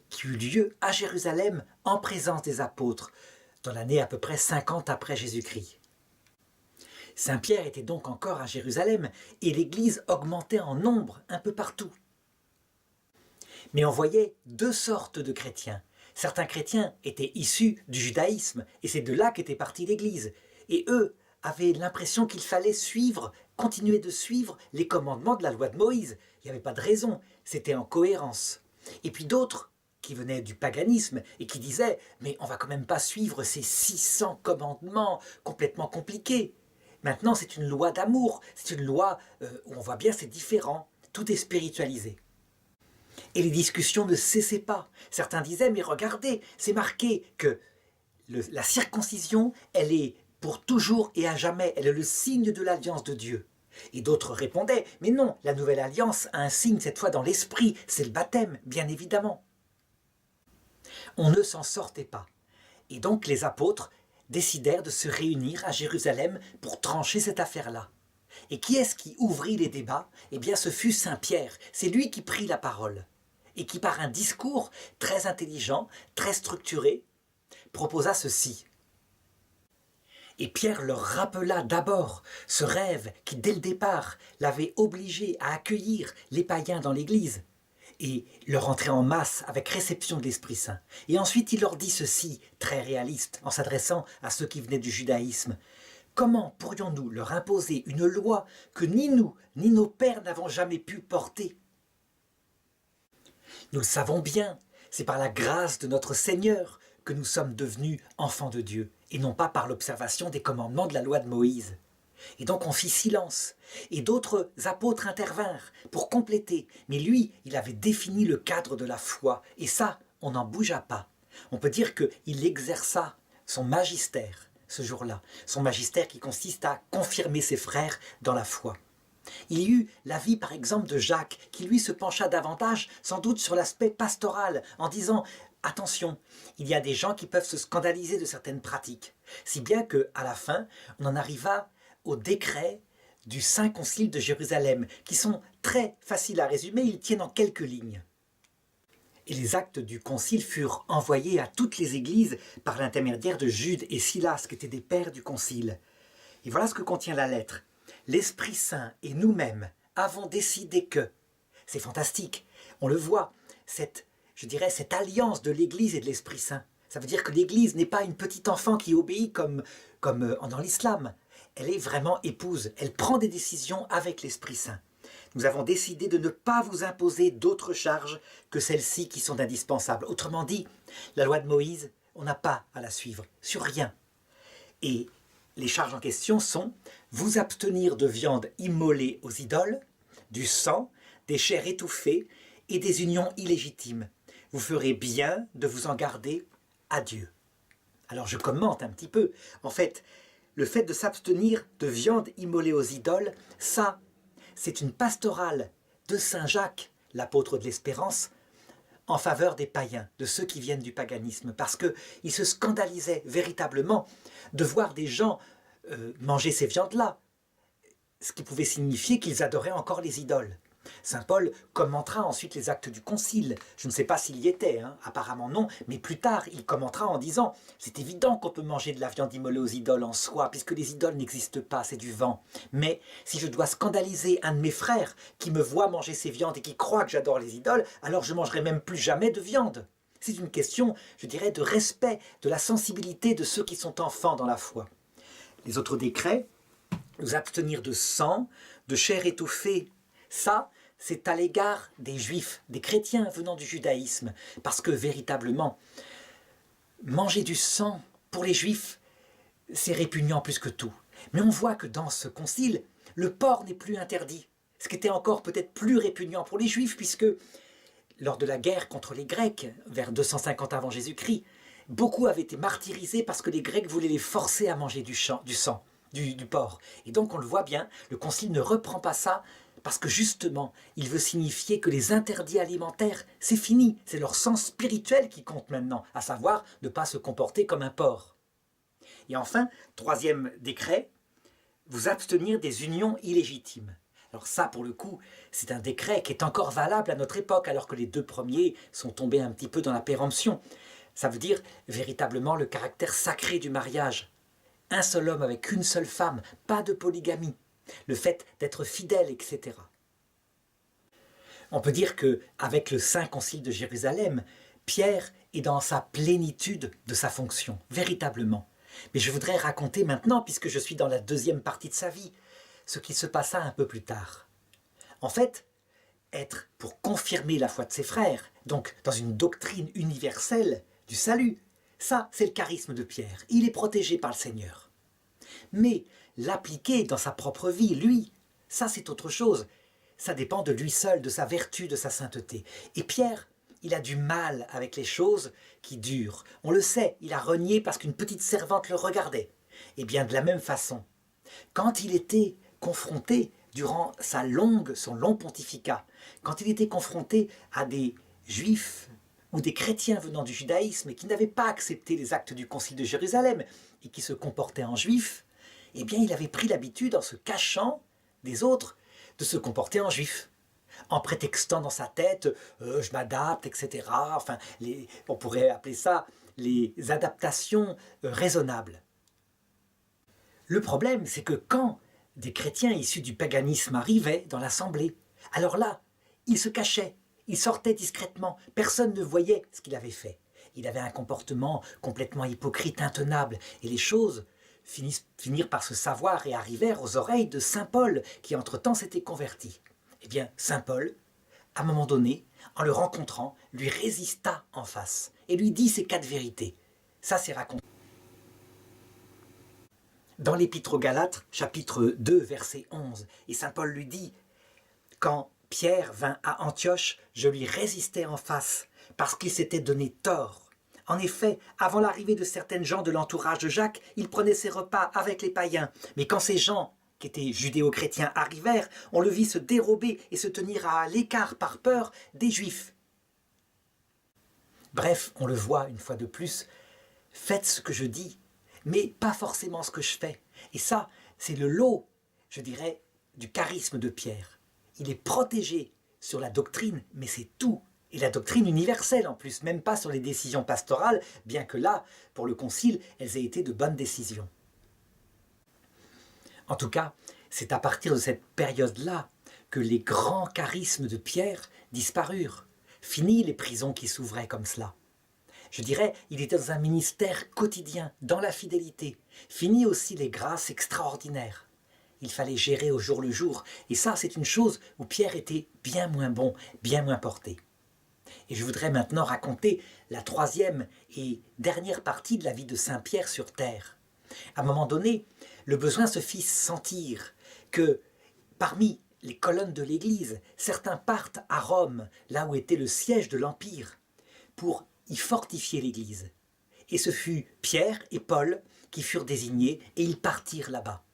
[SPEAKER 1] qui eut lieu à Jérusalem en présence des apôtres, dans l'année à peu près 50 après Jésus-Christ. Saint Pierre était donc encore à Jérusalem et l'Église augmentait en nombre un peu partout. Mais on voyait 2 sortes de chrétiens. Certains chrétiens étaient issus du judaïsme et c'est de là qu'était partie l'Église. Et eux avaient l'impression qu'il fallait continuer de suivre les commandements de la loi de Moïse. Il n'y avait pas de raison, c'était en cohérence. Et puis d'autres qui venaient du paganisme et qui disaient « Mais on ne va quand même pas suivre ces 600 commandements complètement compliqués. Maintenant, c'est une loi d'amour, c'est une loi où on voit bien c'est différent, tout est spiritualisé. » Et les discussions ne cessaient pas. Certains disaient « Mais regardez, c'est marqué que la circoncision, elle est pour toujours et à jamais, elle est le signe de l'alliance de Dieu. » Et d'autres répondaient « Mais non, la nouvelle alliance a un signe cette fois dans l'esprit, c'est le baptême, bien évidemment. » On ne s'en sortait pas. Et donc les apôtres décidèrent de se réunir à Jérusalem pour trancher cette affaire-là. Et qui est-ce qui ouvrit les débats? Eh bien ce fut Saint Pierre, c'est lui qui prit la parole. Et qui par un discours très intelligent, très structuré, proposa ceci. Et Pierre leur rappela d'abord ce rêve qui, dès le départ, l'avait obligé à accueillir les païens dans l'Église et leur entrer en masse avec réception de l'Esprit Saint. Et ensuite, il leur dit ceci, très réaliste, en s'adressant à ceux qui venaient du judaïsme. Comment pourrions-nous leur imposer une loi que ni nous, ni nos pères n'avons jamais pu porter? Nous le savons bien, c'est par la grâce de notre Seigneur que nous sommes devenus enfants de Dieu, et non pas par l'observation des commandements de la loi de Moïse. Et donc on fit silence, et d'autres apôtres intervinrent pour compléter, mais lui, il avait défini le cadre de la foi, et ça, on n'en bougea pas. On peut dire qu'il exerça son magistère ce jour-là, son magistère qui consiste à confirmer ses frères dans la foi. Il y eut la vie par exemple de Jacques qui lui se pencha davantage sans doute sur l'aspect pastoral en disant « Attention, il y a des gens qui peuvent se scandaliser de certaines pratiques ». Si bien qu'à la fin, on en arriva au décret du Saint Concile de Jérusalem qui sont très faciles à résumer, ils tiennent en quelques lignes. Et les actes du concile furent envoyés à toutes les églises par l'intermédiaire de Jude et Silas, qui étaient des pères du concile. Et voilà ce que contient la lettre. L'Esprit Saint et nous-mêmes avons décidé que, c'est fantastique, on le voit, cette alliance de l'Église et de l'Esprit Saint. Ça veut dire que l'Église n'est pas une petite enfant qui obéit comme dans l'islam. Elle est vraiment épouse, elle prend des décisions avec l'Esprit Saint. Nous avons décidé de ne pas vous imposer d'autres charges que celles-ci qui sont indispensables. Autrement dit, la loi de Moïse, on n'a pas à la suivre, sur rien. Et les charges en question sont vous abstenir de viande immolée aux idoles, du sang, des chairs étouffées et des unions illégitimes. Vous ferez bien de vous en garder à Dieu. Alors je commente un petit peu. En fait, le fait de s'abstenir de viande immolée aux idoles, ça, c'est une pastorale de Saint Jacques, l'apôtre de l'espérance, en faveur des païens, de ceux qui viennent du paganisme, parce qu'ils se scandalisaient véritablement de voir des gens manger ces viandes-là, ce qui pouvait signifier qu'ils adoraient encore les idoles. Saint Paul commentera ensuite les actes du concile. Je ne sais pas s'il y était, apparemment non, mais plus tard il commentera en disant « C'est évident qu'on peut manger de la viande immolée aux idoles en soi, puisque les idoles n'existent pas, c'est du vent. Mais si je dois scandaliser un de mes frères qui me voit manger ces viandes et qui croit que j'adore les idoles, alors je ne mangerai même plus jamais de viande. » C'est une question, je dirais, de respect, de la sensibilité de ceux qui sont enfants dans la foi. Les autres décrets, nous abstenir de sang, de chair étouffée, ça, c'est à l'égard des juifs, des chrétiens venant du judaïsme, parce que véritablement, manger du sang, pour les juifs, c'est répugnant plus que tout. Mais on voit que dans ce concile, le porc n'est plus interdit, ce qui était encore peut-être plus répugnant pour les juifs, puisque lors de la guerre contre les Grecs, vers 250 avant Jésus-Christ, beaucoup avaient été martyrisés parce que les Grecs voulaient les forcer à manger du sang, du porc. Et donc on le voit bien, le concile ne reprend pas ça, parce que justement, il veut signifier que les interdits alimentaires, c'est fini, c'est leur sens spirituel qui compte maintenant, à savoir ne pas se comporter comme un porc. Et enfin, troisième décret, vous abstenir des unions illégitimes. Alors ça, pour le coup, c'est un décret qui est encore valable à notre époque, alors que les deux premiers sont tombés un petit peu dans la péremption. Ça veut dire véritablement le caractère sacré du mariage. Un seul homme avec une seule femme, pas de polygamie. Le fait d'être fidèle, etc. On peut dire qu'avec le Saint Concile de Jérusalem, Pierre est dans sa plénitude de sa fonction, véritablement. Mais je voudrais raconter maintenant, puisque je suis dans la deuxième partie de sa vie, ce qui se passa un peu plus tard. En fait, être pour confirmer la foi de ses frères, donc dans une doctrine universelle du salut, ça c'est le charisme de Pierre, il est protégé par le Seigneur. Mais l'appliquer dans sa propre vie, lui, ça c'est autre chose. Ça dépend de lui seul, de sa vertu, de sa sainteté. Et Pierre, il a du mal avec les choses qui durent. On le sait, il a renié parce qu'une petite servante le regardait. Et bien de la même façon, quand il était confronté, durant son long pontificat, quand il était confronté à des juifs ou des chrétiens venant du judaïsme et qui n'avaient pas accepté les actes du Concile de Jérusalem et qui se comportaient en juifs, eh bien il avait pris l'habitude, en se cachant des autres, de se comporter en juif, en prétextant dans sa tête « je m'adapte », etc. Enfin, on pourrait appeler ça les adaptations raisonnables. Le problème, c'est que quand des chrétiens issus du paganisme arrivaient dans l'assemblée, alors là, ils se cachaient, ils sortaient discrètement, personne ne voyait ce qu'il avait fait. Il avait un comportement complètement hypocrite, intenable, et les choses finirent par se savoir et arrivèrent aux oreilles de saint Paul, qui entre-temps s'était converti. Eh bien, saint Paul, à un moment donné, en le rencontrant, lui résista en face, et lui dit ces 4 vérités. Ça, c'est raconté dans l'Épître aux Galates, chapitre 2, verset 11. Et saint Paul lui dit « Quand Pierre vint à Antioche, je lui résistais en face, parce qu'il s'était donné tort. En effet, avant l'arrivée de certaines gens de l'entourage de Jacques, il prenait ses repas avec les païens. Mais quand ces gens, qui étaient judéo-chrétiens, arrivèrent, on le vit se dérober et se tenir à l'écart par peur des Juifs. Bref, on le voit une fois de plus, faites ce que je dis, mais pas forcément ce que je fais. Et ça, c'est le lot, je dirais, du charisme de Pierre. Il est protégé sur la doctrine, mais c'est tout. Et la doctrine universelle en plus, même pas sur les décisions pastorales, bien que là, pour le concile, elles aient été de bonnes décisions. En tout cas, c'est à partir de cette période-là que les grands charismes de Pierre disparurent. Fini les prisons qui s'ouvraient comme cela. Je dirais, il était dans un ministère quotidien, dans la fidélité. Fini aussi les grâces extraordinaires. Il fallait gérer au jour le jour. Et ça, c'est une chose où Pierre était bien moins bon, bien moins porté. Et je voudrais maintenant raconter la troisième et dernière partie de la vie de Saint Pierre sur terre. À un moment donné, le besoin se fit sentir que parmi les colonnes de l'Église, certains partent à Rome, là où était le siège de l'Empire, pour y fortifier l'Église. Et ce fut Pierre et Paul qui furent désignés et ils partirent là-bas.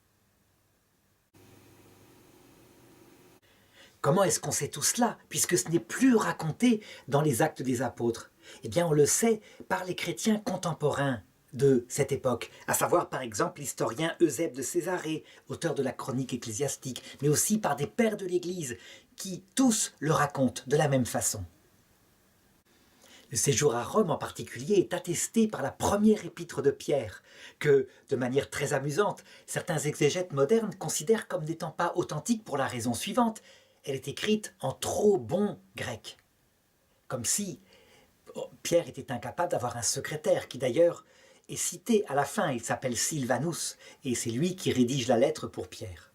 [SPEAKER 1] Comment est-ce qu'on sait tout cela, puisque ce n'est plus raconté dans les Actes des Apôtres? Eh bien, on le sait par les chrétiens contemporains de cette époque, à savoir par exemple l'historien Eusèbe de Césarée, auteur de la chronique ecclésiastique, mais aussi par des pères de l'Église, qui tous le racontent de la même façon. Le séjour à Rome en particulier est attesté par la première épître de Pierre, que, de manière très amusante, certains exégètes modernes considèrent comme n'étant pas authentique pour la raison suivante: elle est écrite en trop bon grec. Comme si Pierre était incapable d'avoir un secrétaire, qui d'ailleurs est cité à la fin, il s'appelle Sylvanus, et c'est lui qui rédige la lettre pour Pierre.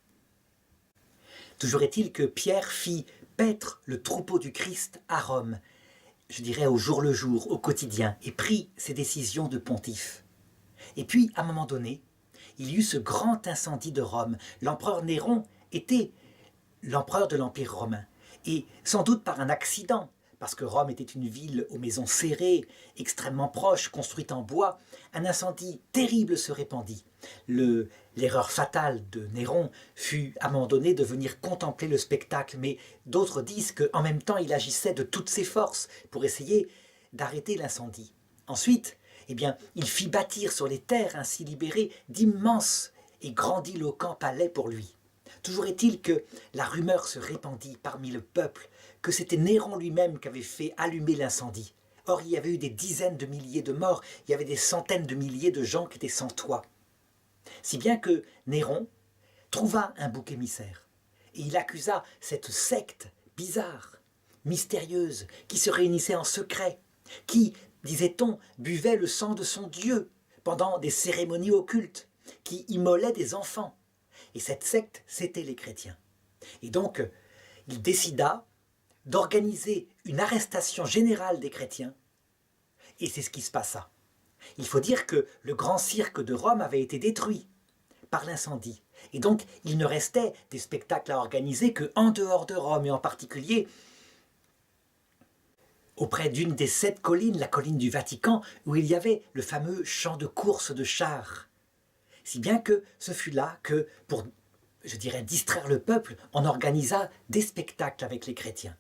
[SPEAKER 1] Toujours est-il que Pierre fit paître le troupeau du Christ à Rome, je dirais au jour le jour, au quotidien, et prit ses décisions de pontife. Et puis, à un moment donné, il y eut ce grand incendie de Rome. L'empereur Néron était l'empereur de l'Empire romain, et sans doute par un accident, parce que Rome était une ville aux maisons serrées, extrêmement proches, construite en bois, un incendie terrible se répandit. L'erreur fatale de Néron fut à un moment donné de venir contempler le spectacle, mais d'autres disent qu'en même temps il agissait de toutes ses forces pour essayer d'arrêter l'incendie. Ensuite, eh bien, il fit bâtir sur les terres ainsi libérées d'immenses et grandiloquents palais pour lui. Toujours est-il que la rumeur se répandit parmi le peuple que c'était Néron lui-même qui avait fait allumer l'incendie. Or, il y avait eu des dizaines de milliers de morts, il y avait des centaines de milliers de gens qui étaient sans toit. Si bien que Néron trouva un bouc émissaire, et il accusa cette secte bizarre, mystérieuse, qui se réunissait en secret, qui, disait-on, buvait le sang de son Dieu pendant des cérémonies occultes, qui immolait des enfants. Et cette secte, c'était les chrétiens. Et donc, il décida d'organiser une arrestation générale des chrétiens. Et c'est ce qui se passa. Il faut dire que le grand cirque de Rome avait été détruit par l'incendie. Et donc, il ne restait des spectacles à organiser qu'en dehors de Rome, et en particulier auprès d'une des 7 collines, la colline du Vatican, où il y avait le fameux champ de course de chars. Si bien que ce fut là que, pour, je dirais, distraire le peuple, on organisa des spectacles avec les chrétiens.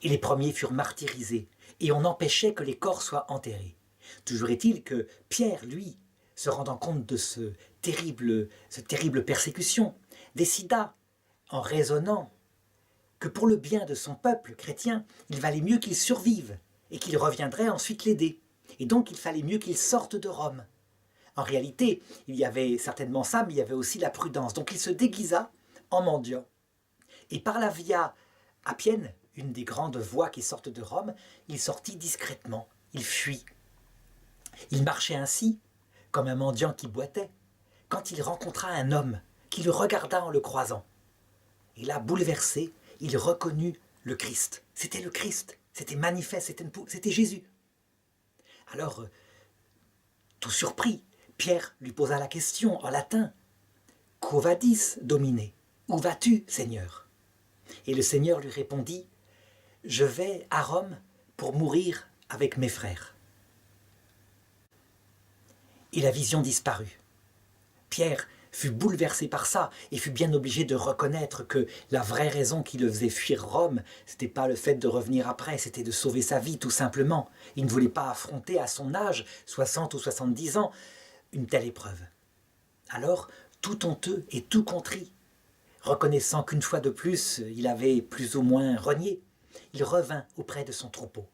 [SPEAKER 1] Et les premiers furent martyrisés, et on empêchait que les corps soient enterrés. Toujours est-il que Pierre, lui, se rendant compte de cette terrible persécution, décida, en raisonnant, que pour le bien de son peuple chrétien, il valait mieux qu'il survive, et qu'il reviendrait ensuite l'aider. Et donc il fallait mieux qu'il sorte de Rome. En réalité, il y avait certainement ça, mais il y avait aussi la prudence. Donc il se déguisa en mendiant. Et par la Via Appienne, une des grandes voies qui sortent de Rome, il sortit discrètement, il fuit. Il marchait ainsi, comme un mendiant qui boitait, quand il rencontra un homme qui le regarda en le croisant. Et là, bouleversé, il reconnut le Christ. C'était le Christ, c'était manifeste, c'était Jésus. Alors, tout surpris, Pierre lui posa la question en latin. « Quo vadis, Domine? Où vas-tu, Seigneur ?» Et le Seigneur lui répondit « je vais à Rome pour mourir avec mes frères. » Et la vision disparut. Pierre fut bouleversé par ça et fut bien obligé de reconnaître que la vraie raison qui le faisait fuir Rome, c'était pas le fait de revenir après, c'était de sauver sa vie tout simplement. Il ne voulait pas affronter à son âge, 60 ou 70 ans, une telle épreuve. Alors, tout honteux et tout contrit, reconnaissant qu'une fois de plus, il avait plus ou moins renié, il revint auprès de son troupeau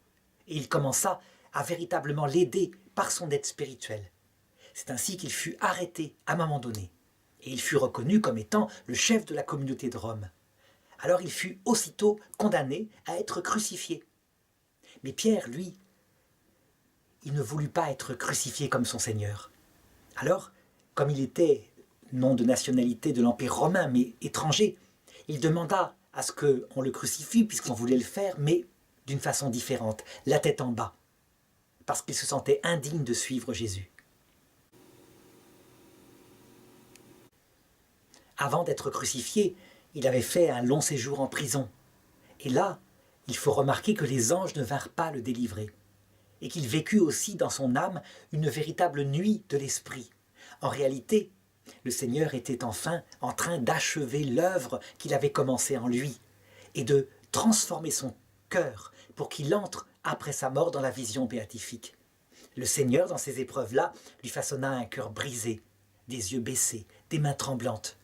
[SPEAKER 1] et il commença à véritablement l'aider par son aide spirituelle. C'est ainsi qu'il fut arrêté à un moment donné. Et il fut reconnu comme étant le chef de la communauté de Rome. Alors il fut aussitôt condamné à être crucifié. Mais Pierre, lui, il ne voulut pas être crucifié comme son Seigneur. Alors, comme il était non de nationalité de l'Empire romain, mais étranger, il demanda à ce qu'on le crucifie, puisqu'on voulait le faire, mais d'une façon différente, la tête en bas, parce qu'il se sentait indigne de suivre Jésus. Avant d'être crucifié, il avait fait un long séjour en prison. Et là, il faut remarquer que les anges ne vinrent pas le délivrer, et qu'il vécut aussi dans son âme une véritable nuit de l'esprit. En réalité, le Seigneur était enfin en train d'achever l'œuvre qu'il avait commencée en lui, et de transformer son cœur pour qu'il entre après sa mort dans la vision béatifique. Le Seigneur, dans ces épreuves-là, lui façonna un cœur brisé, des yeux baissés, des mains tremblantes.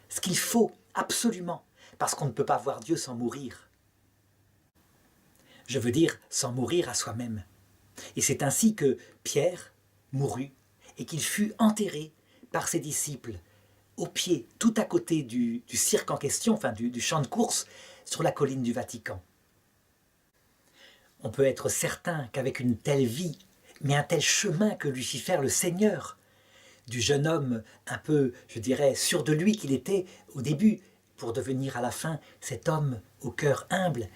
[SPEAKER 1] Ce qu'il faut absolument, parce qu'on ne peut pas voir Dieu sans mourir. Je veux dire, sans mourir à soi-même. Et c'est ainsi que Pierre mourut et qu'il fut enterré par ses disciples au pied, tout à côté du cirque en question, enfin du champ de course, sur la colline du Vatican. On peut être certain qu'avec une telle vie, mais un tel chemin que lui fit faire le Seigneur, du jeune homme un peu, je dirais, sûr de lui qu'il était au début, pour devenir à la fin cet homme au cœur humble,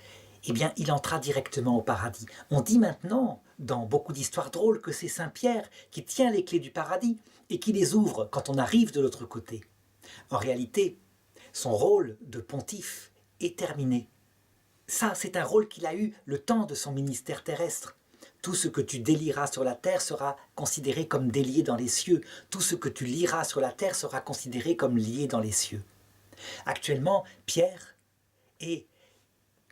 [SPEAKER 1] eh bien, il entra directement au paradis. On dit maintenant, dans beaucoup d'histoires drôles, que c'est Saint Pierre qui tient les clés du paradis et qui les ouvre quand on arrive de l'autre côté. En réalité, son rôle de pontife est terminé. Ça, c'est un rôle qu'il a eu le temps de son ministère terrestre. Tout ce que tu délieras sur la terre sera considéré comme délié dans les cieux. Tout ce que tu lieras sur la terre sera considéré comme lié dans les cieux. Actuellement, Pierre est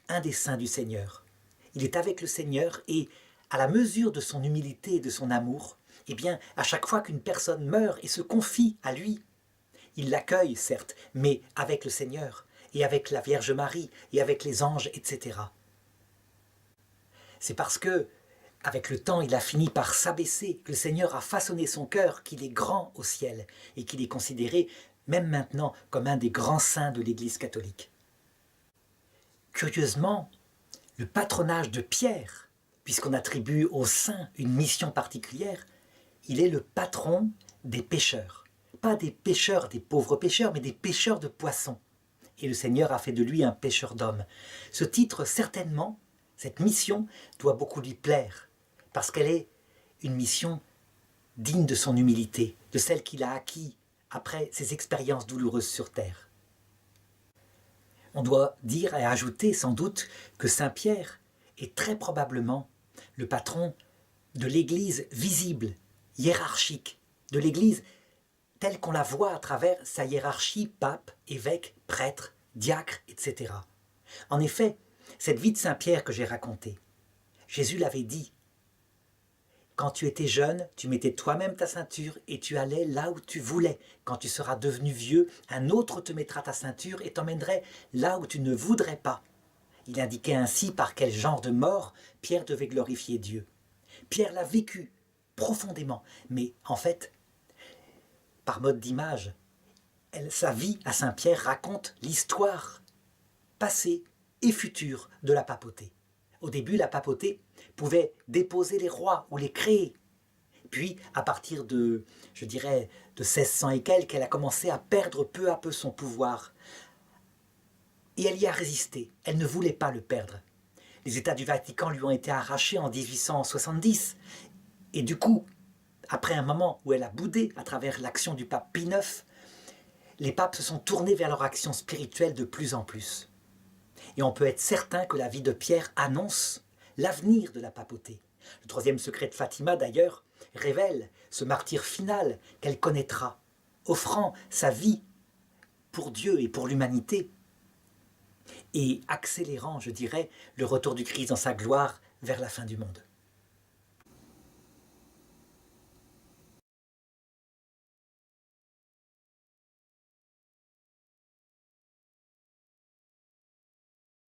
[SPEAKER 1] un des saints du Seigneur. Il est avec le Seigneur et, à la mesure de son humilité et de son amour, eh bien, à chaque fois qu'une personne meurt et se confie à lui, il l'accueille, certes, mais avec le Seigneur et avec la Vierge Marie et avec les anges, etc. C'est parce que, avec le temps, il a fini par s'abaisser, que le Seigneur a façonné son cœur, qu'il est grand au ciel et qu'il est considéré, même maintenant, comme un des grands saints de l'Église catholique. Curieusement, le patronage de Pierre, puisqu'on attribue au saint une mission particulière, il est le patron des pêcheurs. Pas des pêcheurs, des pauvres pêcheurs, mais des pêcheurs de poissons. Et le Seigneur a fait de lui un pêcheur d'hommes. Ce titre, certainement, cette mission, doit beaucoup lui plaire, parce qu'elle est une mission digne de son humilité, de celle qu'il a acquis après ses expériences douloureuses sur terre. On doit dire et ajouter sans doute que Saint Pierre est très probablement le patron de l'Église visible, hiérarchique, de l'Église telle qu'on la voit à travers sa hiérarchie pape, évêque, prêtre, diacre, etc. En effet, cette vie de Saint Pierre que j'ai racontée, Jésus l'avait dit. Quand tu étais jeune, tu mettais toi-même ta ceinture et tu allais là où tu voulais. Quand tu seras devenu vieux, un autre te mettra ta ceinture et t'emmènerait là où tu ne voudrais pas. Il indiquait ainsi par quel genre de mort Pierre devait glorifier Dieu. Pierre l'a vécu profondément, mais en fait, par mode d'image, sa vie à Saint-Pierre raconte l'histoire passée et future de la papauté. Au début, la papauté pouvait déposer les rois ou les créer. Puis, à partir de, je dirais, de 1600 et quelques, elle a commencé à perdre peu à peu son pouvoir. Et elle y a résisté. Elle ne voulait pas le perdre. Les États du Vatican lui ont été arrachés en 1870. Et du coup, après un moment où elle a boudé à travers l'action du pape Pie IX, les papes se sont tournés vers leur action spirituelle de plus en plus. Et on peut être certain que la vie de Pierre annonce l'avenir de la papauté. Le troisième secret de Fatima, d'ailleurs, révèle ce martyre final qu'elle connaîtra, offrant sa vie pour Dieu et pour l'humanité, et accélérant, je dirais, le retour du Christ dans sa gloire vers la fin du monde.